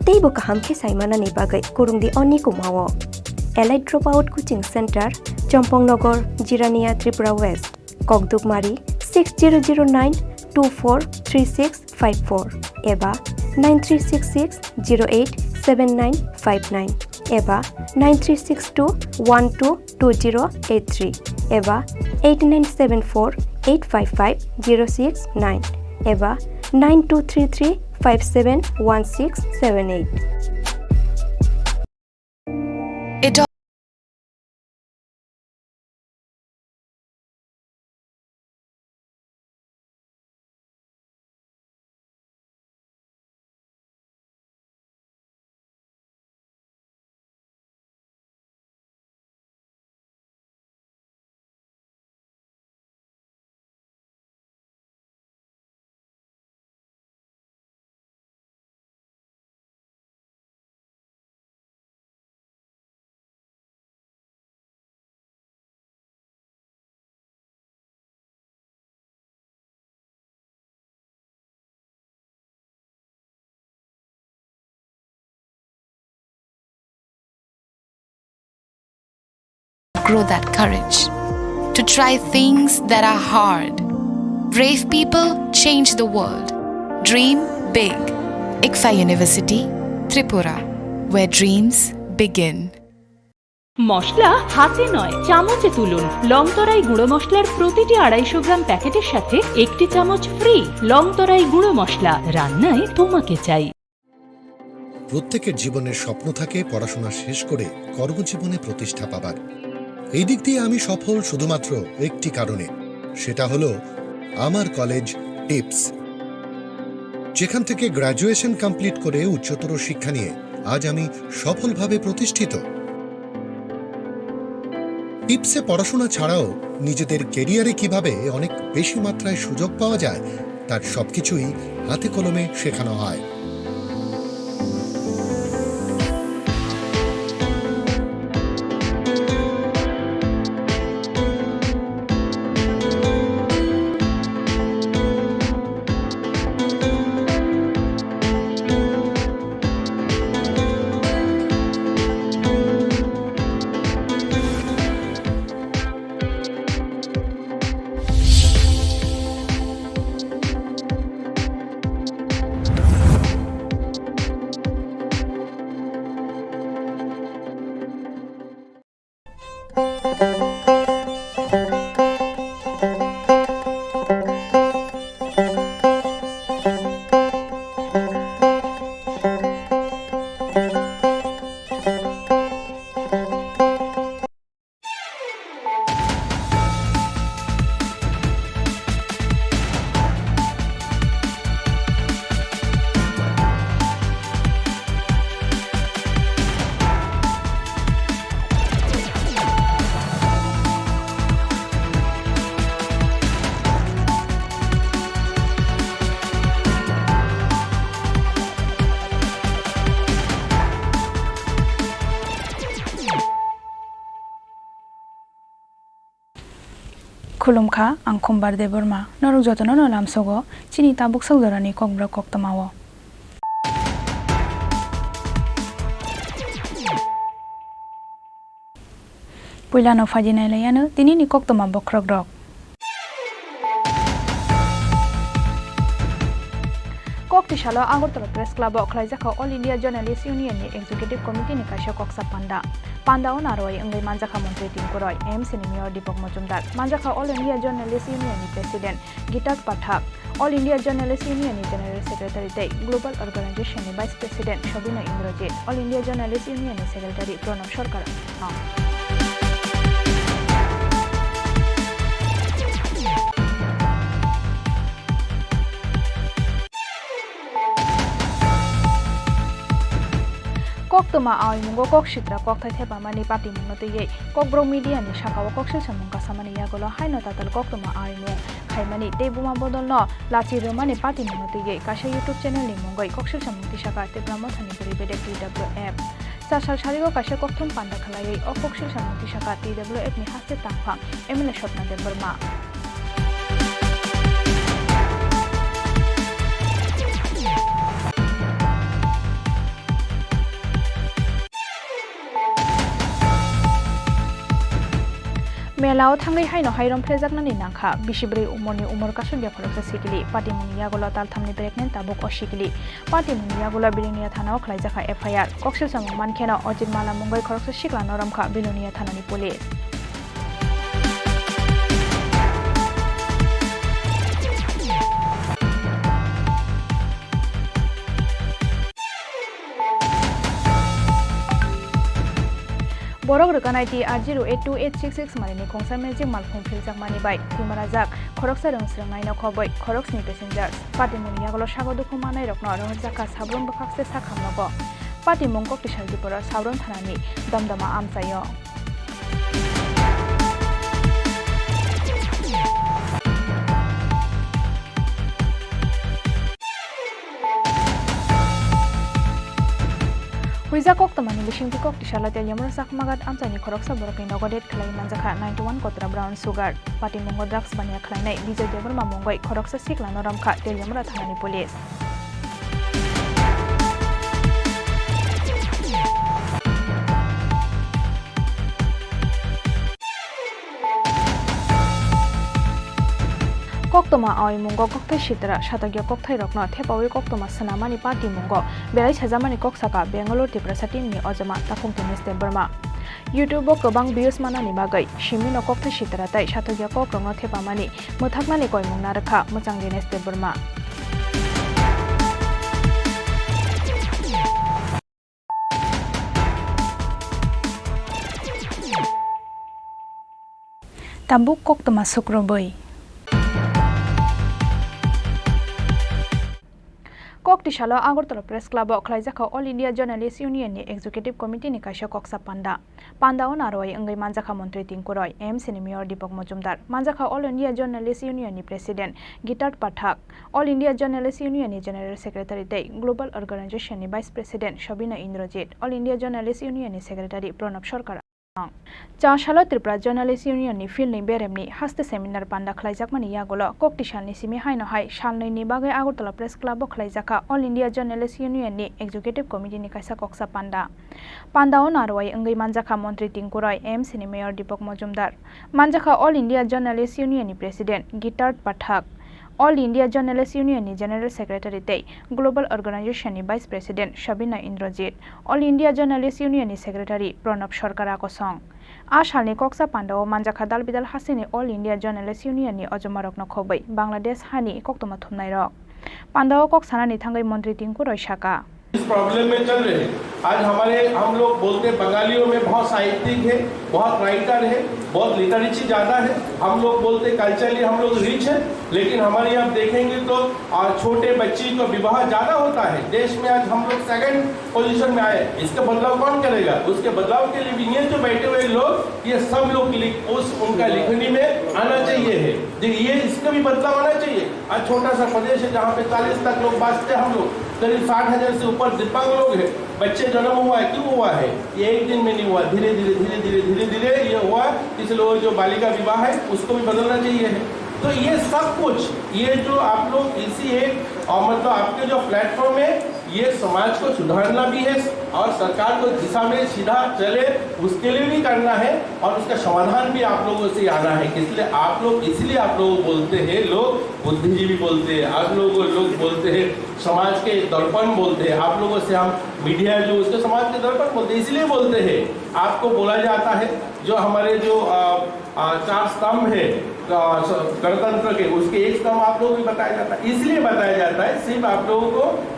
teibo kaham khe saimanani bagai kurungdi oni kumawo. Allied Dropout Coaching Center, Chompong Nogor, Jirania, Tripura West, Kokdukmari 6009243654 eba 9366087959 eba 9362122083 eba 8974855069 eba 9233571678. Grow that courage to try things that are hard. Brave people change the world. Dream big. ICFA University, Tripura, where dreams begin. মশলা হাতে নয় চামচে তুলুন। লংতরাই গুঁড়ো মশলার প্রতিটি 250 গ্রাম প্যাকেটের সাথে একটি চামচ ফ্রি। লংতরাই গুঁড়ো মশলা, রান্নায় তোমাকে চাই। প্রত্যেকের জীবনের স্বপ্ন থাকে পড়াশোনা শেষ করে কর্মজীবনে প্রতিষ্ঠা পাবার। এই দিক দিয়ে আমি সফল শুধুমাত্র একটি কারণে, সেটা হলো আমার কলেজ টিপস, যেখান থেকে গ্র্যাজুয়েশন কমপ্লিট করে উচ্চতর শিক্ষা নিয়ে আজ আমি সফলভাবে প্রতিষ্ঠিত। টিপসে পড়াশোনা ছাড়াও নিজেদের কেরিয়ারে কিভাবে অনেক বেশি মাত্রায় সুযোগ পাওয়া যায় তার সবকিছুই হাতে কলমে শেখানো হয়। खुलुमखा आं खम्बार दे बोरमा नरक जतन न लामसगो चिनि ताबुक सौदरानि kokborok koktamawo पुइलानो फाजिनाय लायानो दिनैनि koktoma bokrok rok Koktishala Agartala Press Club Klaijaka All India Journalists Union ni Executive Committee ni kaisha koksa Panda on aroi ngai Manjaka Montri Tim Koroi MC ni Mayor Deepak Majumdar Manjaka All India Journalists Union ni President Gitak Pathak All India Journalists Union ni General Secretary Tei Global Organization ni Vice President Shobina Indrajit All India Journalists Union ni Secretary Pranab Sarkar Koktoma ay mungo kokshitra kokthai thepa mani party mungote ye Kokborok media ni shakawa kokshil samungka samani yagolo haino tatal koktoma ay mu khaimani tebuma bodolno lachi romani party mungote ye kasha YouTube channel ni mungoi kokshil samungti shaka tebramo thani beri bedek TWF sasal sharigo kasha kokthom panda khalai o kokshil samungti shaka TWF ni haste tangphang emile shopna de burma मेलाव थांनाय हायनो Hiram फ्लेजाकनानि नांखा बिसिब्रै उमरनि Umar कासुलिया खरकसा सिकिलि party Muniya गला तालथामनि pregnant Tabuk असिकिलि party Muniya गला बिलुनिया थानाव खलाइजाखा FIR कक्सिल समं मानखेना अजित माला मुंगै खरकसा सिकला नरमखा बिलुनिया थानानि police Borok rekanai ti R082866 malini khongsa magic malkhung philjak mani bai thimarajak khoroksa rongsrangnai na khoboi khoroksni passengers party munia golo sagodu khumanai rokno rohjaka sabron bakakse sakhamnago party mongkok Chini Khorang sabron thanani damdama amsayo Huiza kok tamani bishing kok tishala tel yamra sakmagat amsani khoroksa borokni nogodet khlai manjaka 91 kotra brown sugar party mongo drugs bania khlainai bijay debarma mongoi khoroksa sikla noramkha tel yamra thanani police Koktoma awi mungo kokthai sitra shatagya kokthai rokno thepawi koktoma sanamani party mungo belai sajamani koksaka Bangalore Tripura satimni ojama tafungti neste Burma YouTube gobang views manani bagai shimino kokthai sitra tai shatagya kokrongno thepamani muthaknani koimung narakha muchangdi neste Burma Tambuk koktoma sukroboi Koktishala Agartala Press Club Klaijaka All India Journalists Union ni Executive Committee ni kaisa koksa panda on aroi engai manjaka Mantri Tingkuroi MC ni Mayor Deepak Majumdar manjaka All India Journalists Union ni President Gitat Pathak All India Journalists Union ni General Secretary tei Global Organization ni Vice President Shabina Indrajit All India Journalists Union ni Secretary Pranab Sarkar Chashalo Tripura Journalists Union ni Phil ni Beremni haste seminar panda khlaijakmani yagolo Koktishal ni simi haino hai shalnai ni bagai Agartala Press Club khlaijaka All India Journalists Union ni Executive Committee ni kaisa koksa panda on aroi engai manjaka Mantri Tingkuroi MC ni Mayor Deepak Majumdar manjaka All India Journalists Union ni President Gitat Pathak All India Journalists Union ni General Secretary tei Global Organization ni Vice President Shabina Indrajit All India Journalists Union ni Secretary Pranab Sarkar ko song Ashalni koksa pandao manjaka dalbidal hasini All India Journalists Union ni ojomarok no khobai Bangladesh hani koktoma thumnai rok pandao kok sanani thangai Mantri Tingkuroi shaka इस problem में चल रहे हैं आज हम लोग बोलते हैं बंगालियों में बहुत साहित्यिक है बहुत राइटर है बहुत लिटरेची ज़्यादा है हम लोग बोलते हैं कल्चरली हम लोग रिच है लेकिन हमारे यहाँ देखेंगे तो छोटे बच्ची को विवाह ज़्यादा होता है देश में आज हम लोग सेकंड पोजीशन में आए इसका बदलाव कौन करेगा उसके बदलाव के लिए भी ये जो बैठे हुए लोग ये सब लोग उनका लिखनी में आना चाहिए है ये इसका भी बदलाव आना चाहिए आज छोटा सा प्रदेश है जहाँ पे 40 तक लोग बसते हम लोग करीब 60,000 से ऊपर दिव्यांग लोग हैं बच्चे जन्म हुआ है क्यों हुआ है ये एक दिन में नहीं हुआ धीरे धीरे ये हुआ इसलिए लोग जो बालिका विवाह है उसको भी बदलना चाहिए है तो ये सब कुछ ये जो आप लोग इसी एक मतलब आपके जो प्लेटफॉर्म है ये समाज को सुधारना भी है और सरकार को दिशा में सीधा चले उसके लिए भी करना है और उसका समाधान भी आप लोगों से आना है इसलिए आप लोग बोलते हैं लोग बुद्धिजीवी बोलते हैं आप लोग बोलते हैं समाज के दर्पण बोलते हैं आप लोगों से हम मीडिया जो उसके समाज के दर्पण बोलते हैं इसलिए बोलते हैं आपको बोला जाता है जो हमारे जो 4 स्तंभ है गणतंत्र के उसके एक स्तंभ आप लोगों को बताया जाता है इसलिए बताया जाता है सिर्फ आप लोगों को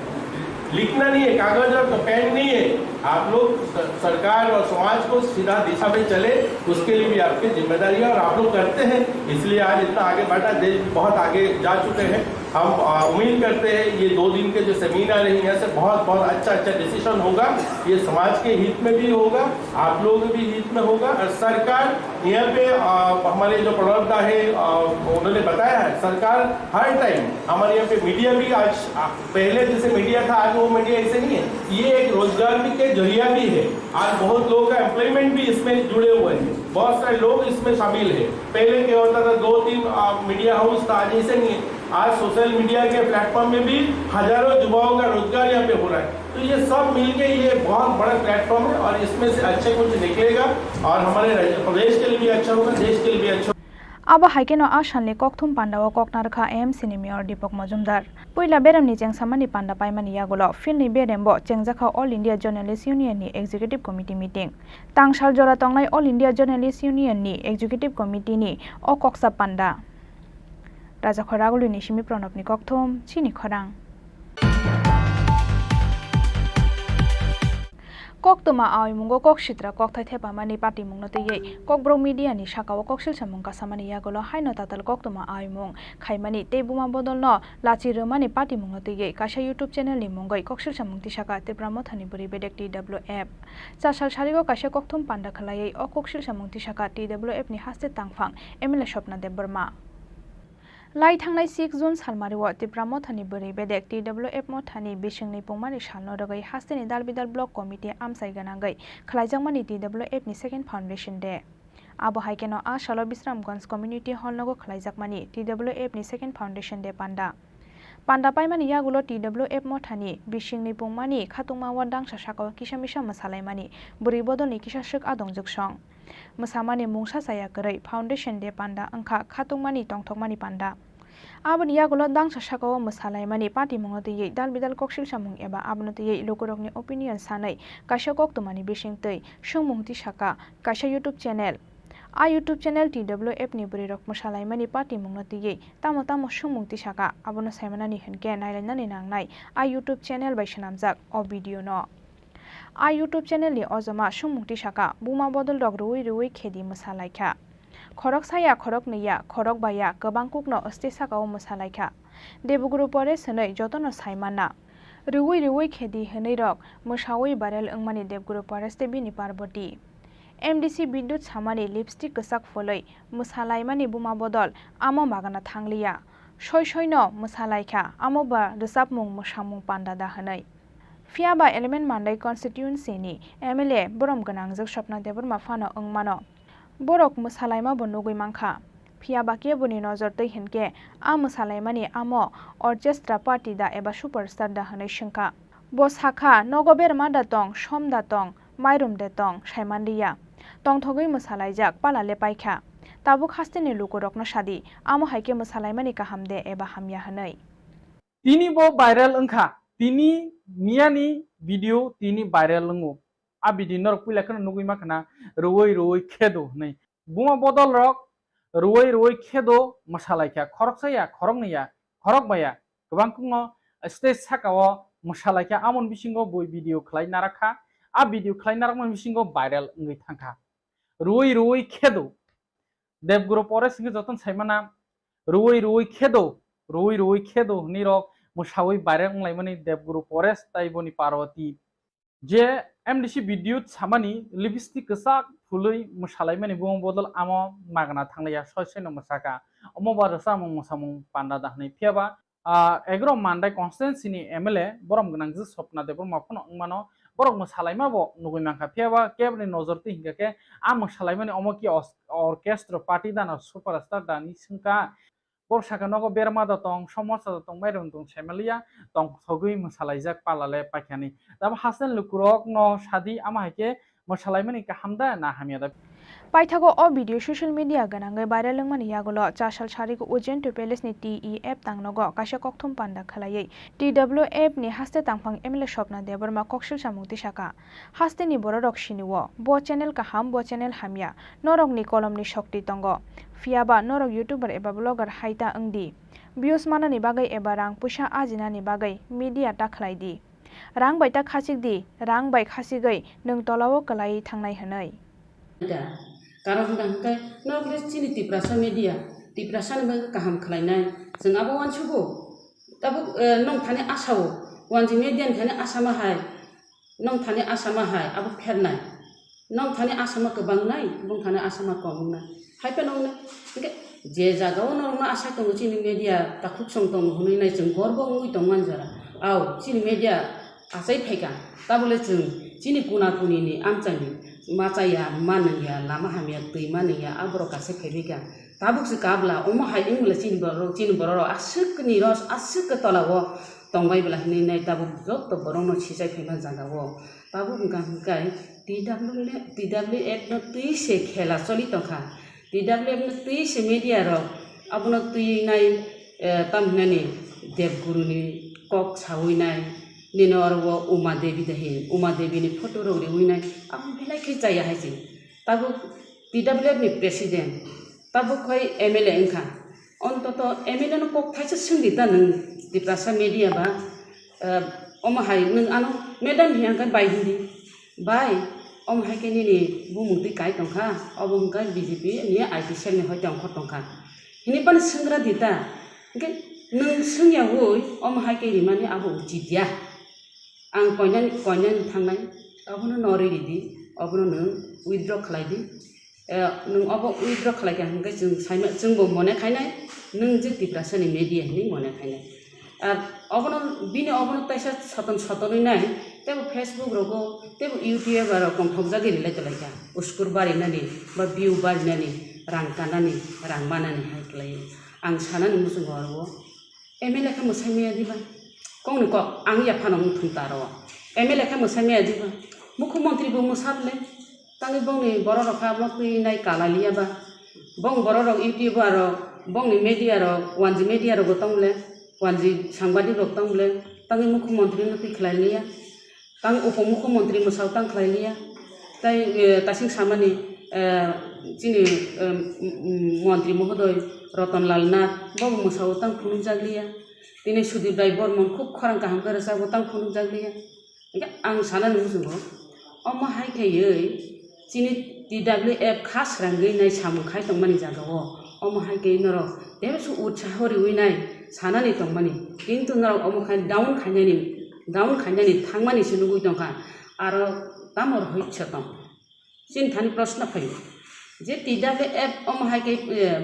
लिखना नहीं है कागज और पेन नहीं है आप लोग सरकार और समाज को सीधा दिशा में चले उसके लिए भी आपकी जिम्मेदारी है और आप लोग करते हैं इसलिए आज इतना आगे बढ़ा देश बहुत आगे जा चुके हैं हम उम्मीद करते हैं ये 2 दिन के जो सेमिनार है यहाँ से बहुत अच्छा डिसीजन होगा ये समाज के हित में भी होगा आप लोगों के भी हित में होगा और सरकार यहाँ पे हमारे जो प्रवक्ता है उन्होंने बताया है सरकार हर टाइम हमारे यहाँ पे मीडिया भी आज पहले जैसे मीडिया था आज वो मीडिया ऐसे नहीं है ये एक रोजगार भी के जरिया भी है आज बहुत लोगों का एम्प्लॉयमेंट भी इसमें जुड़े हुए हैं बहुत सारे लोग इसमें शामिल है पहले क्या होता था 2-3 मीडिया हाउस था आज ऐसे नहीं है आज सोशल मीडिया के प्लेटफॉर्म में भी हजारों युवाओं का रोजगार यहाँ पे हो रहा है। तो ये सब मिलके ये बहुत बड़ा प्लेटफॉर्म है और इसमें से अच्छे कुछ निकलेगा और हमारे प्रदेश के लिए भी अच्छा होगा, देश के लिए भी अच्छा। अब हाइकेनो आसानले कक्थुम पांडाव ककनारखा एएमसी नि मेयर दीपक मजुमदार पुइला बेरामनि जेंसामानि पांडा पाइमानि यागोलो फिलनि बेरेमबो चेंजाखा ऑल इंडिया जर्नलिस्ट यूनियन नि एग्जीक्यूटिव कमिटी मीटिंग तांगसाल जरा तंगनाय ऑल इंडिया जर्नलिस्ट यूनियन नि एग्जीक्यूटिव कमिटी नि अ कक्सा पांडा राजा खरागुलि निसिमि प्रणबनि कक्थुम चिनी खरां कक्तमा आइमुंगो कक्षित्रा कक्थाय थेपामानि पाटिमुंग नतयै ककब्रक मीडिया नि साकाव कक्सिल सामुंग कासामानि यागोलो हाइनो ताताल कक्तमा आइमुंग खाइमानि तेबुमा बदलनो लाचि रोमानि पाटिमुंग नतयै कासा यूट्यूब चैनल नि मुंगै कक्सिल सामुंग तिसाका त्रिपुरा मथानि बुरि बेडेक TWF चासाल सारिगो कासा कक्थुम पांडा खलायै अ कक्सिल सामुंग तिसाका TWF नि हास्ते तांगफां एमएलए स्वप्ना देब बर्मा लाई थांनाय 6 जून सालमारिव त्रिपुरा मथानि बोरै बेदेक TWF मथानि बिसिंनि पुंमानि सालनो रगै हास्तेनि दालबिदाल ब्लक कमिटि आमसाय गोनांगै खलायजांमानि TWF नि सेकेंड फाउंडेशन डे आबो हाइकेनो आसालो बिश्रामगंज कम्युनिटी हल नगो खलायजाकमानि TWF नि सेकेंड फाउंडेशन डे पांडा पाइमानि यागुलो TWF मथानि बिसिंनि पुंमानि खातुंमावा दांसा साकाव किसामिसा मसालायमानि बुरै बदलनि किसासुक आदं जुगसं मसामानि मुंसा साया गरै फाउंडेशन डे पांडा अंखा खातुंमानि तंथकमानि पांडा आबनि यागुलो दांसा साकाव मसालायमानि पार्टी मंगतयै दालबिदाल कक्सिल सामुं एबा आबनतयै लोकरकनि ओपिनियन सानै काशा कक्तमानि बिसिंतै सुंमुंति साका काशा YouTube channel YouTube channel TWF नि बुरिरक मसालायमानि पार्टी मंगतयै तामो तामो सुंमुंति साका आबनो सायमानानि हनके नायलायनानि नांनाय यूट्यूब चैनल बायसनामजाक अ भिडियो न यूट्यूब चैनल नि अजमा सुंमुंति साका बुमा बदल रग रुई रुई खेदी मसालायखा खरक साया खरक नैया खरक बाया गोबां कुकनो अस्ते साकाव मसालायखा देबुगुरु परे सनै जतन सायमाना रुई रुई खेदी हनै रक मसावै बारेल अंगमानि देबगुरु परेस्ते बिनि पार्वती MDC विद्युत सामानि लिपस्टिक गसाक फलै मसालायमानि बुमा बदल आमो मागाना थांलिया सय सयनो मसालायखा आमो बा रोजाबमुं मसामुं पांडा दाहनै फियाबा एलिमेंट मान्दाय कन्स्टिट्युएन्सिनि MLA बरम गोनांजों स्वप्ना देबरमा फानो अंगमानो बरक मसालायमा बनुगै मांखा फियाबा केबुनि नजर दै हिनके मसालायमानि आमो अर्केस्ट्रा पार्टी दा एबा सुपरस्टार दा हनै शंका बसाखा नगबेर मादा तंग सम दा तंग माइरुम दे तंग सायमानलिया तंग थगै मसालायजाक पालाले पाइखा ताबु खास्तेनि लुकुरकनो सादी आमो हाइके मसालायमानि काहामदे एबा हामिया हनै तिनी बो वायरल अंखा तिनी मियानी वीडियो तिनी वायरल लंगो आ वीडियो नर पुला कन नुगै माखना रोय रोय खेदो नै बुमा बदल रक रोय रोय खेदो मसालायखा खरकसाया खरंगनैया खरक बाया गोबां कुंनो स्टेज साकाव मसालायखा आमन बिसिंगो बय वीडियो खलाय नाराखा आ वीडियो खलाय नाराखमन बिसिंगो वायरल अंगै थांखा रोय रोय खेदो देबगुरु परे सिंगो जतन सायमाना रोय रोय खेदो निरक मसावै वायरल अंगलायमानि देबगुरु परेस ताइबनि पार्वती जे MDC विद्युत सामानि लिपस्टिक गसाक फुलै मसालायमानि बुम बदल आमो मागना थांलाया सयसेनो मसाका अमो बारसा मो मसामुं पांडा दाहनै फियाबा एग्रो मान्दाय कन्स्टिट्युएन्सिनि MLA बरम गोनांजो स्वप्ना देबर माफनो अंगमानो बरक मसालायमाबो नुगै मांखा फियाबा केबनि नजरति हिंगाके मसालायमानि अमो कि ऑर्केस्ट्रा पार्टी दाना सुपरस्टार दानि सिंका बरसाका नगो बेरमा दतong समोसा दतong माइरं दं सेमलिया तंग थगै मसालायजाक पालाले पाखानि दाब हासन लुकुरक न सादी आमा हाइके मसालायमानि काहामदा ना हामियादा पाइथागो अ भिडियो सोशल मीडिया गनांगै वायरल लंगमानि यागोलो चासाल सारिगो उजेन टु पैलेस नि TEF तांगनगो काशा कक्थुम पांडा खलायै TWF नि हास्ते तांफां MLA स्वप्ना देबरमा कक्सिल सामुंति साका हास्ते नि बर रक्षिनिवो बो चैनल काहाम बो चैनल हामिया नरकनि कलमनि शक्ति तंगो फियाबा नरक यूट्यूबर एबा ब्लगार हाइता अंगदि व्यूज मानानि बागै एबा रां पैसा आजिनानि बागै मीडिया ताखलायदि रां बायता खासिगदि रां बाय खासिगै नों तलावो कलायै थांनाय हनै कारण हंदांखाय नगले चिनि तिप्रासा मीडिया तिप्रासा नबे काहाम खलायनाय जों आबो वानसुबो ताबो नं थाने आसावो वानजि मीडिया थाने आसामा हाय नं थाने आसामा हाय आबो फेरनाय नं थाने आसामा गोबांनाय बुं थाने आसामा कमनाय हायपे नंने जे जागाव नंना आसा दङ चिनि मीडिया ताखुब सं दङ हनैनाय जों गरबो उइ दङ मानजारा आव चिनि मीडिया आसाय फायगा ताबले जों चिनि गुना गुनिनि आमचानि माचाया मानैया लामा हामिया दैमानैया आब्र कासे फैबिगा tabuk se kabla oma haiding bela chin bororo asuk ni ros asuk ke tolawo tongbai bela ni nai tabuk jok to borong no chisai phaiman jagawo tabuk kai TWF no tui se khela choli tongkha TWF no tui se media ro abono tui nai tamnani devguru ni kok sawi nai nino arwo uma devi ni photo ro ri nai am belai ke jaya haisi tabuk TWF ni president tabuk khoi MLA engkha ontoto MLA no kok thaisa sungdita nung Tripura media ba oma hai nung ano madam hiang kan bai hindi bai om hai ke ni bumungti kai tongkha obong kai BJP ni IT cell ni hoi tongkha tongkha hini pan sungra dita ke nung sungya hoi om hai ke ri mani abo ujidia ang konyan thangnai abono nori di abono nung withdraw khlai di nung abo withdraw khlai ka hangkai jung bo mone khainai nung je Tripura ni media ni mone khainai abono bini abono taisa saton nai tebo Facebook rogo tebo YouTube aro komthokja giri lai tolaika uskur bari nani ba view bari nani rang kanani rang manani hai klai ang sanani musung gorwo MLA ka musai diba kong ni ko ang ya phanong thum taro MLA ka musai diba mukhyamantri bo musable tangi bong ni boro rakha mokri nai kala liya ba bong boro rok YouTube aro bong ni media ro wanji media ro gotongle wanji sangbadi rok tongle tangi mukhyamantri no tikhlai liya tang upamukhyamantri musau tang khlai liya tai tasing samani chini মন্ত্রী মহোদয় Ratanlal Nath Bob মুসাও তাং ফুনুক জাগলিয়া তিনি সুদীপ রায় বর্মন খুব খরাং কাহাম করে সাবো তাং ফুনুক জাগলিয়া আং সানা নুসুগো অম হাই খাयै chini TWF khas rangai nai samu khai tongmani jagao অম হাই কে নর দেবে সু উৎসাহ রিউই নাই সানানি তংমানি কিন্তু নর অম খাই ডাউন খাইনানি থাংমানি সুনুগুই তংখा आरो तामर होइछतम सिन थानि प्रश्न फैयो जे TWF अम हाइ के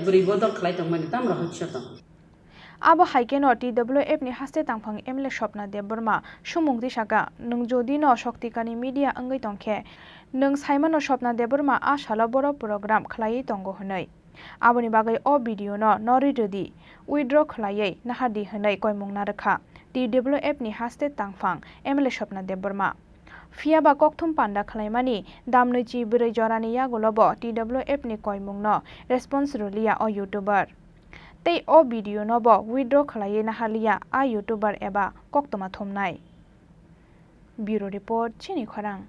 बुरि बदल खलाइ तंमानि Tomar होइछतम abo haike no TWF ni haste tangphang MLA Swapna Debbarma sumungti saka nung jodi no shoktikani media angai tongkhe nung saimano Swapna Debbarma a sala boro program khlai tongo honai aboni bagai o video no nori redi withdraw khlai nahadi honai koimung na rakha TWF ni haste tangphang MLA Swapna Debbarma Fiaba kokthum panda khlaimani damnoi brai jorani ya golobo TWF ni koimung no response rolia o YouTuber tei o video no bo withdraw khlai na halia a YouTuber eba koktoma thomnai Bureau Report Chini Khorang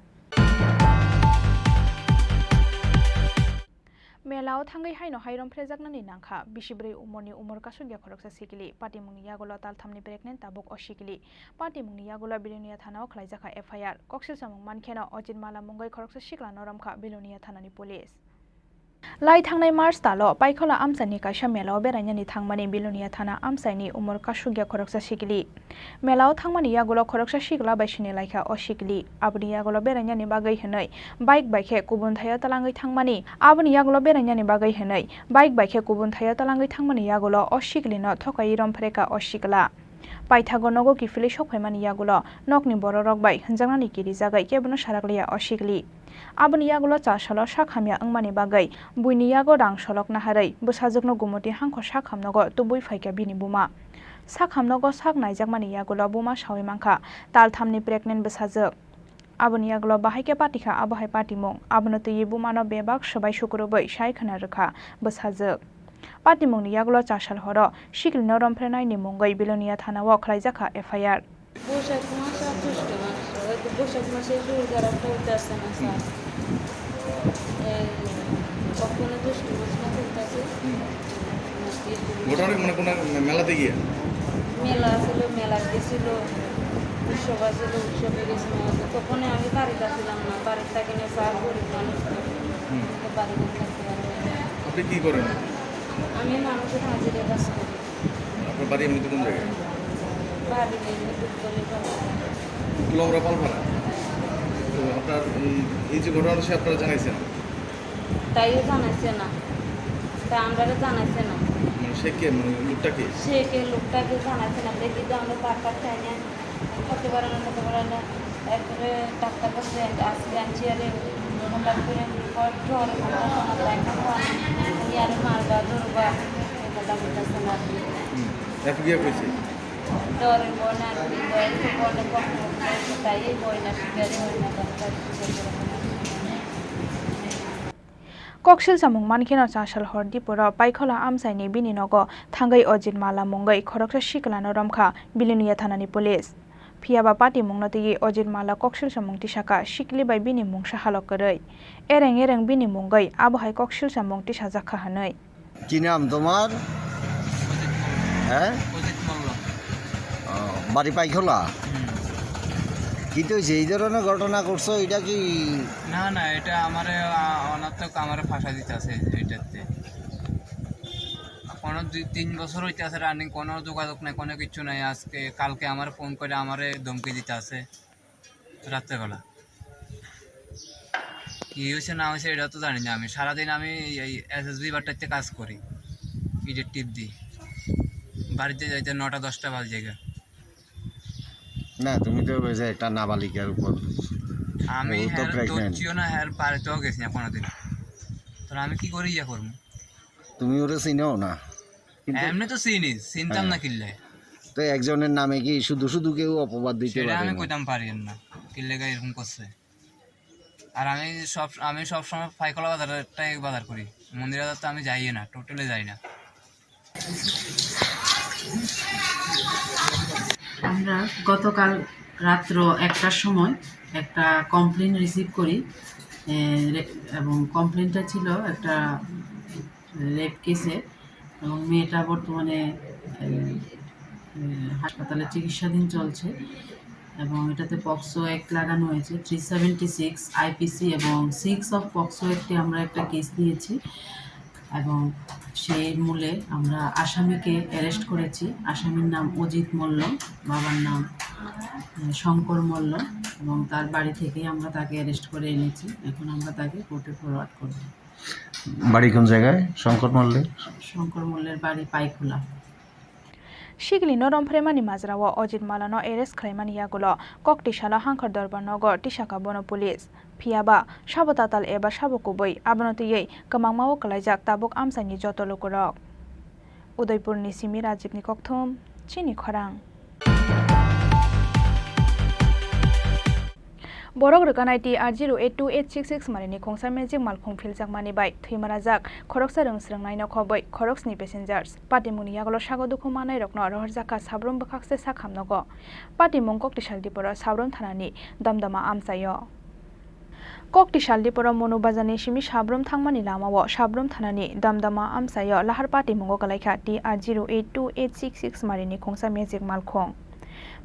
Melao thangai haino hairom phrejaknani nangkha bisibrei umorni umor kasugya khoroksa sikili party mungni yagola tal thamni pregnant tabuk osikili party mungni yagola bilonia thanao khlaijaka FIR koksil samung mankhena ojit mala mungai khoroksa sikla noramkha bilonia thanani police Lai thangnai March talo paikhola amsani kaisa melao berainani thangmani bilonia thana amsaini umor kasugya khoroksa sikili melao thangmani yagola khoroksa sikla baisini laika osikili abni yagola berainani bagai hnai bike baikhe kubun thaya talangai thangmani abni yagola berainani bagai hnai bike baikhe kubun thaya talangai thangmani yagola osikili no thokai romfreka osikla Paithago nogo kifili sokhaimani yagola nokni bororok bai hanjangnani kiri jagai kebono sarakliya osikli Aboni yagola chasalo sakhamya angmani bagai buini yago rang solok naharai bwsajokno gumoti hangkho sakhamnogo tubui phaika bini buma sakhamnogo sak naijakmani yagola buma sawi mangkha talthamni pregnant bwsajok Aboni yagola bahaike patikha abahai patimung abono tui bumano bebak sabai sukurobai saikhana rakha bwsajok Patimungni yagola chasal horo sikli norom phrenai ni mungai bilonia thanao khlaijaka FIR Boşak masa düştü masa. Boşak masa zor tarafta utasana sa. Kokona düştü masa utase. মোটামুটি মানে কোন মেলাতে গিয়ে মেলা ছিল মেলা গেছিল উৎসব ছিল উৎসবে গেছিল তখন আমি বাড়িতে ছিলাম না বাড়িতে থাকি না স্যার গরিব মানুষ বাড়িতে থাকতে আপনি কি করেন আমি মানুষের হাজিরে কাজ করি আপনার বাড়ি এমনিতে কোন জায়গায় বাড়ি দুধ করে তুলামরা পালপাড়া তো আপনার এই যে ঘটনাটা সে আপনারা জানাইছেন তাইও জানাইছে না তা আমরা জানাইছে না মানে সে কে মানে লোকটা কে সে কে লোকটাকে জানাইছে না দেখি যে আমরা টাকা চাই না হতে পারে না একবারে ডাক্তার কাছে আসলে আনছি আরে হঠাৎ করে পর জ্বর শোনা যায় না আর মারবা ধরবা এটা বুঝতেছে না এক বিয়ে কইছে জ্বরের বয় না বলে কখন তাই এই বয় না শিকার হয় না Kokshil samung mankino chashal hordi pura paikhola amsai ni bini nogo thangai ojit mala mungai khoroksa shiklano romkha bilinuya thanani police phiaba party mungnoti ojit mala kokshil samung tisaka shikli bai bini mungsa halok koroi ereng bini mungai abohai kokshil samung tisa jakha hanai কি নাম তোমার হ্যাঁ বাড়ি পাইখোলা কিন্তু যেই ধরনের ঘটনা করছো এটা কি না না এটা আমার অনার্থক আমার ফাঁসা দিতে আছে এটাতে কোনো 2-3 বছর হইতে আছে রানিং কোনো যোগাযোগ নাই কোনো কিছু নাই আজকে কালকে আমার ফোন করে আমারে ধমকি দিতে আছে রাত্রেবেলা কি হয়েছে না হয়েছে এটা তো জানি না আমি সারাদিন আমি এই এসএসবি বারটাতে কাজ করি ইডের টিপ দিই বাড়িতে যাইতে 9টা-10টা বাজে জায়গা না তুমি তো যে একটা নাবালিকার উপর আমি ধরছিও না হ্যার বাড়িতেও গেছি না কোনোদিন তাহলে আমি কি করি ইয়া করবো তুমি ওরে চিনো না এমনি তো চিনতাম না কিনলে তো একজনের নামে কি শুধু কেউ অপবাদ দিতে পারে আমি কইতাম পারি না কিনলে এরকম করছে আর আমি সব সময় পাইকলা বাজারটাই বাজার করি মন্দির বাজার তো আমি যাই না টোটালি যাই না আমরা গতকাল রাত্র 1টার সময় একটা কমপ্লেন রিসিভ করি এবং কমপ্লেনটা ছিল একটা রেপ কেসে এবং মেয়েটা বর্তমানে হাসপাতালে চিকিৎসাধীন চলছে এবং এটাতে পক্সো অ্যাক্ট লাগানো হয়েছে 376 আইপিসি এবং 6 অফ পক্সো অ্যাক্টে আমরা একটা কেস দিয়েছি এবং সেই মূলে আমরা আসামিকে অ্যারেস্ট করেছি আসামির নাম অজিত মল্ল বাবার নাম শঙ্কর মল্ল এবং তার বাড়ি থেকে আমরা তাকে অ্যারেস্ট করে এনেছি এখন আমরা তাকে কোর্টে ফরওয়ার্ড করব বাড়ি কোন জায়গায় শঙ্কর মল্লের বাড়ি Paikhola Shigli no rompremani mazrawo ojit malano eres khlaimani yagulo koktishala hankar darbar nogor tisaka bono police phiaba sabotatal eba sabokuboi abonotiyei kamangmawo kalaijak tabuk amsani joto lokorok Udaipur ni Simi Rajiv ni kokthom Chini Khorang Borok rekanai TR082866 marini khongsa magic malkhong philjak mani bai thuimarajak khoroksa rungsrang no khoboi khoroks ni passengers patimuni yagolo sagodukhu manai rokno rohorjaka sabrom bakhakse sakhamnogo patimung koktisaldipura sabrom thanani damdama amsayo koktisaldipura monobajani simi sabrom thangmani lamao sabrom thanani damdama amsayo lahar patimungo kalaikha TR082866 marini khongsa magic malkhong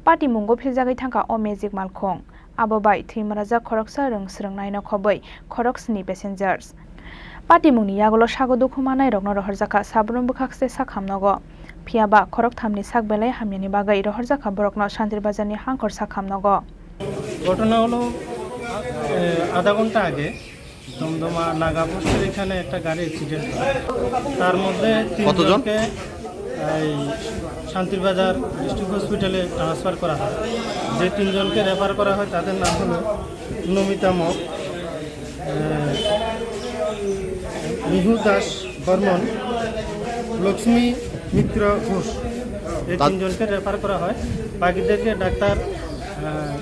patimungo philjagai thangka o magic malkhong abobai thuimaraja khoroksa rungsrang no khoboi khoroks ni passengers patimungni yagolo sagodukhu manai rokno rohorjaka sabrom bakhakse sakhamnogo phiaba khorok thamni sakbelai hamyani bagai rohorjaka borokno শান্তির বাজারনি হাঙ্কর sakhamnogo ঘটনা হলো আধা ঘন্টা আগে দমদমা নাগা পোস্টের এখানে একটা গাড়ি অ্যাক্সিডেন্ট হয় তার মধ্যে তিনজনকে এই শান্তির বাজার ডিস্ট্রিক্ট হসপিটালে ট্রান্সফার করা হয় যে তিনজনকে রেফার করা হয় তাদের নাম হলো নমিতা মক মিহু দাস বর্মন লক্ষ্মী মিত্র ঘোষ এই তিনজনকে রেফার করা হয় বাকিদেরকে ডাক্তার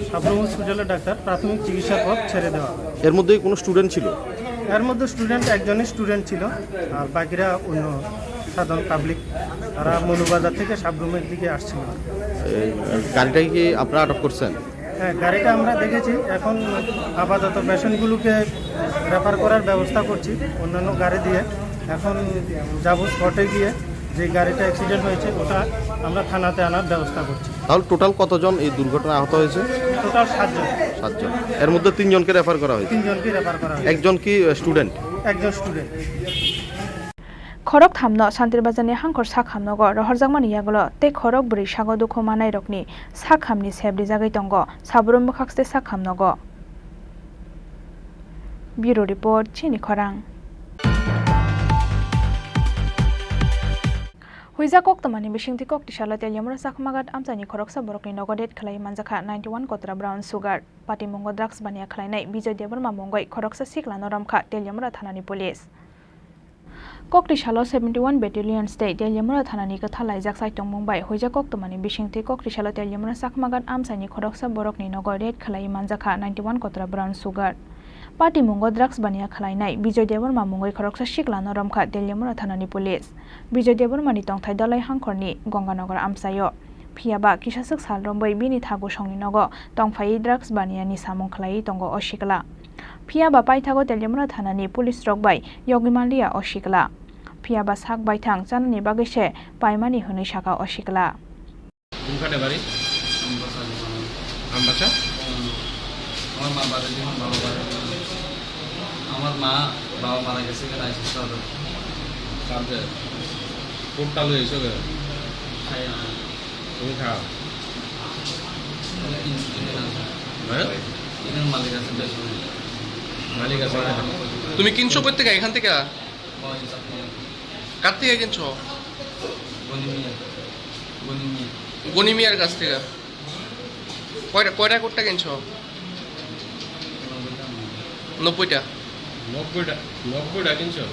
সাবরুম হসপিটালের ডাক্তার প্রাথমিক চিকিৎসার পর ছেড়ে দেওয়া এর মধ্যে কোনো স্টুডেন্ট ছিল এর মধ্যে একজনই স্টুডেন্ট ছিল আর বাকিরা অন্য সাধারণ পাবলিক তারা মনুবাজার থেকে সাবরুমের দিকে আসছিল গাড়িটা কি আপনারা আটক করছেন হ্যাঁ গাড়িটা আমরা দেখেছি এখন আপাতত পেশেন্টগুলোকে রেফার করার ব্যবস্থা করছি অন্যান্য গাড়ি দিয়ে এখন যাব স্পটে গিয়ে যে গাড়িটা অ্যাক্সিডেন্ট হয়েছে ওটা আমরা থানাতে আনার ব্যবস্থা করছি তাহলে টোটাল কতজন এই দুর্ঘটনায় আহত হয়েছে টোটাল 7 জন এর মধ্যে 3 জনকে রেফার করা হয়েছে 3 জনকে রেফার করা হয়েছে একজন কি স্টুডেন্ট একজন স্টুডেন্ট খরক থামনো শান্তির বাজারনি হাঙ্কর sakhamnogo rohorjakmani yagulo tei khorok bri sagodukhu manai rokni sakhamni sebri jagai tongo sabrom bakhakse sakhamnogo Bureau Report Chini Khorang Huija koktamani bishingti koktishala teljamura sakmagat amsani khoroksa borokni nogodet khlai manjakha 91 kotra brown sugar pati mongo drugs bania khlainai Bijoy Debarma mongoi khoroksa sikla noramkha teljamura thanani police Koktishala 71 Battalion State teljamura thanani kathalai jaksai tongmongbai huija koktamani bishingti koktishala teljamura sakmagat amsani khoroksa borokni nogodet khlai manjakha 91 kotra brown sugar Pati mongo drugs bania khlainai Bijoy Debarma mongoi khoroksa sikla noramkha teljamura thanani police Bijoy Debarma ni tongthai dalai hangkhorni Ganganagar amsayo phiaba kisasuk sal rombai bini thago songni nogo tongphai drugs bania ni samong khlai tongo oshikla phiaba paithago teljamura thanani police rokbai yogimanlia oshikla phiaba sak baithang chanani bagese paimani huni saka oshikla কোনখানে বাড়ি আমবাসা আমার মা বাড়ি বাবা বাড়ি আমার মা বাবা মারা গেছে কাজে কোনটা লই এসো গে তুমি খাও মালিক আছে মালিক আছে তুমি কিনছো কই থেকে এখান থেকে কার থেকে কিনছো গনিমিয়ার কাছ থেকে কয়টা কোটটা কিনছো 90টা কিনছো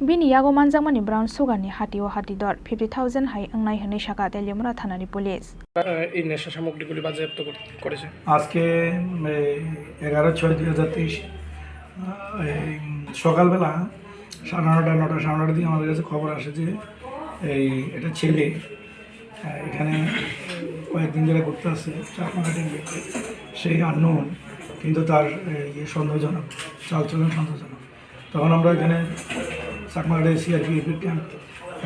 Bini yago manjangmani brown sugar ni hati o hati dor 50,000 hai angnai hene shaka teljamura thanani police এই নেশা সামগ্রীগুলি বাজেয়াপ্ত করেছে আজকে 11/6/2023 সকালবেলা 9:30 দিকে আমাদের কাছে খবর আসে যে এই এটা ছেলে এখানে কয়েকদিন ধরে ঘুরতে আসছে চাকমাঘাটের দিকে সেই আননোন কিন্তু তার সন্দেহজনক চালচলন সন্দেহজনক তখন আমরা এখানে চাকমাঘাটে সিআরপিএফ ক্যাম্প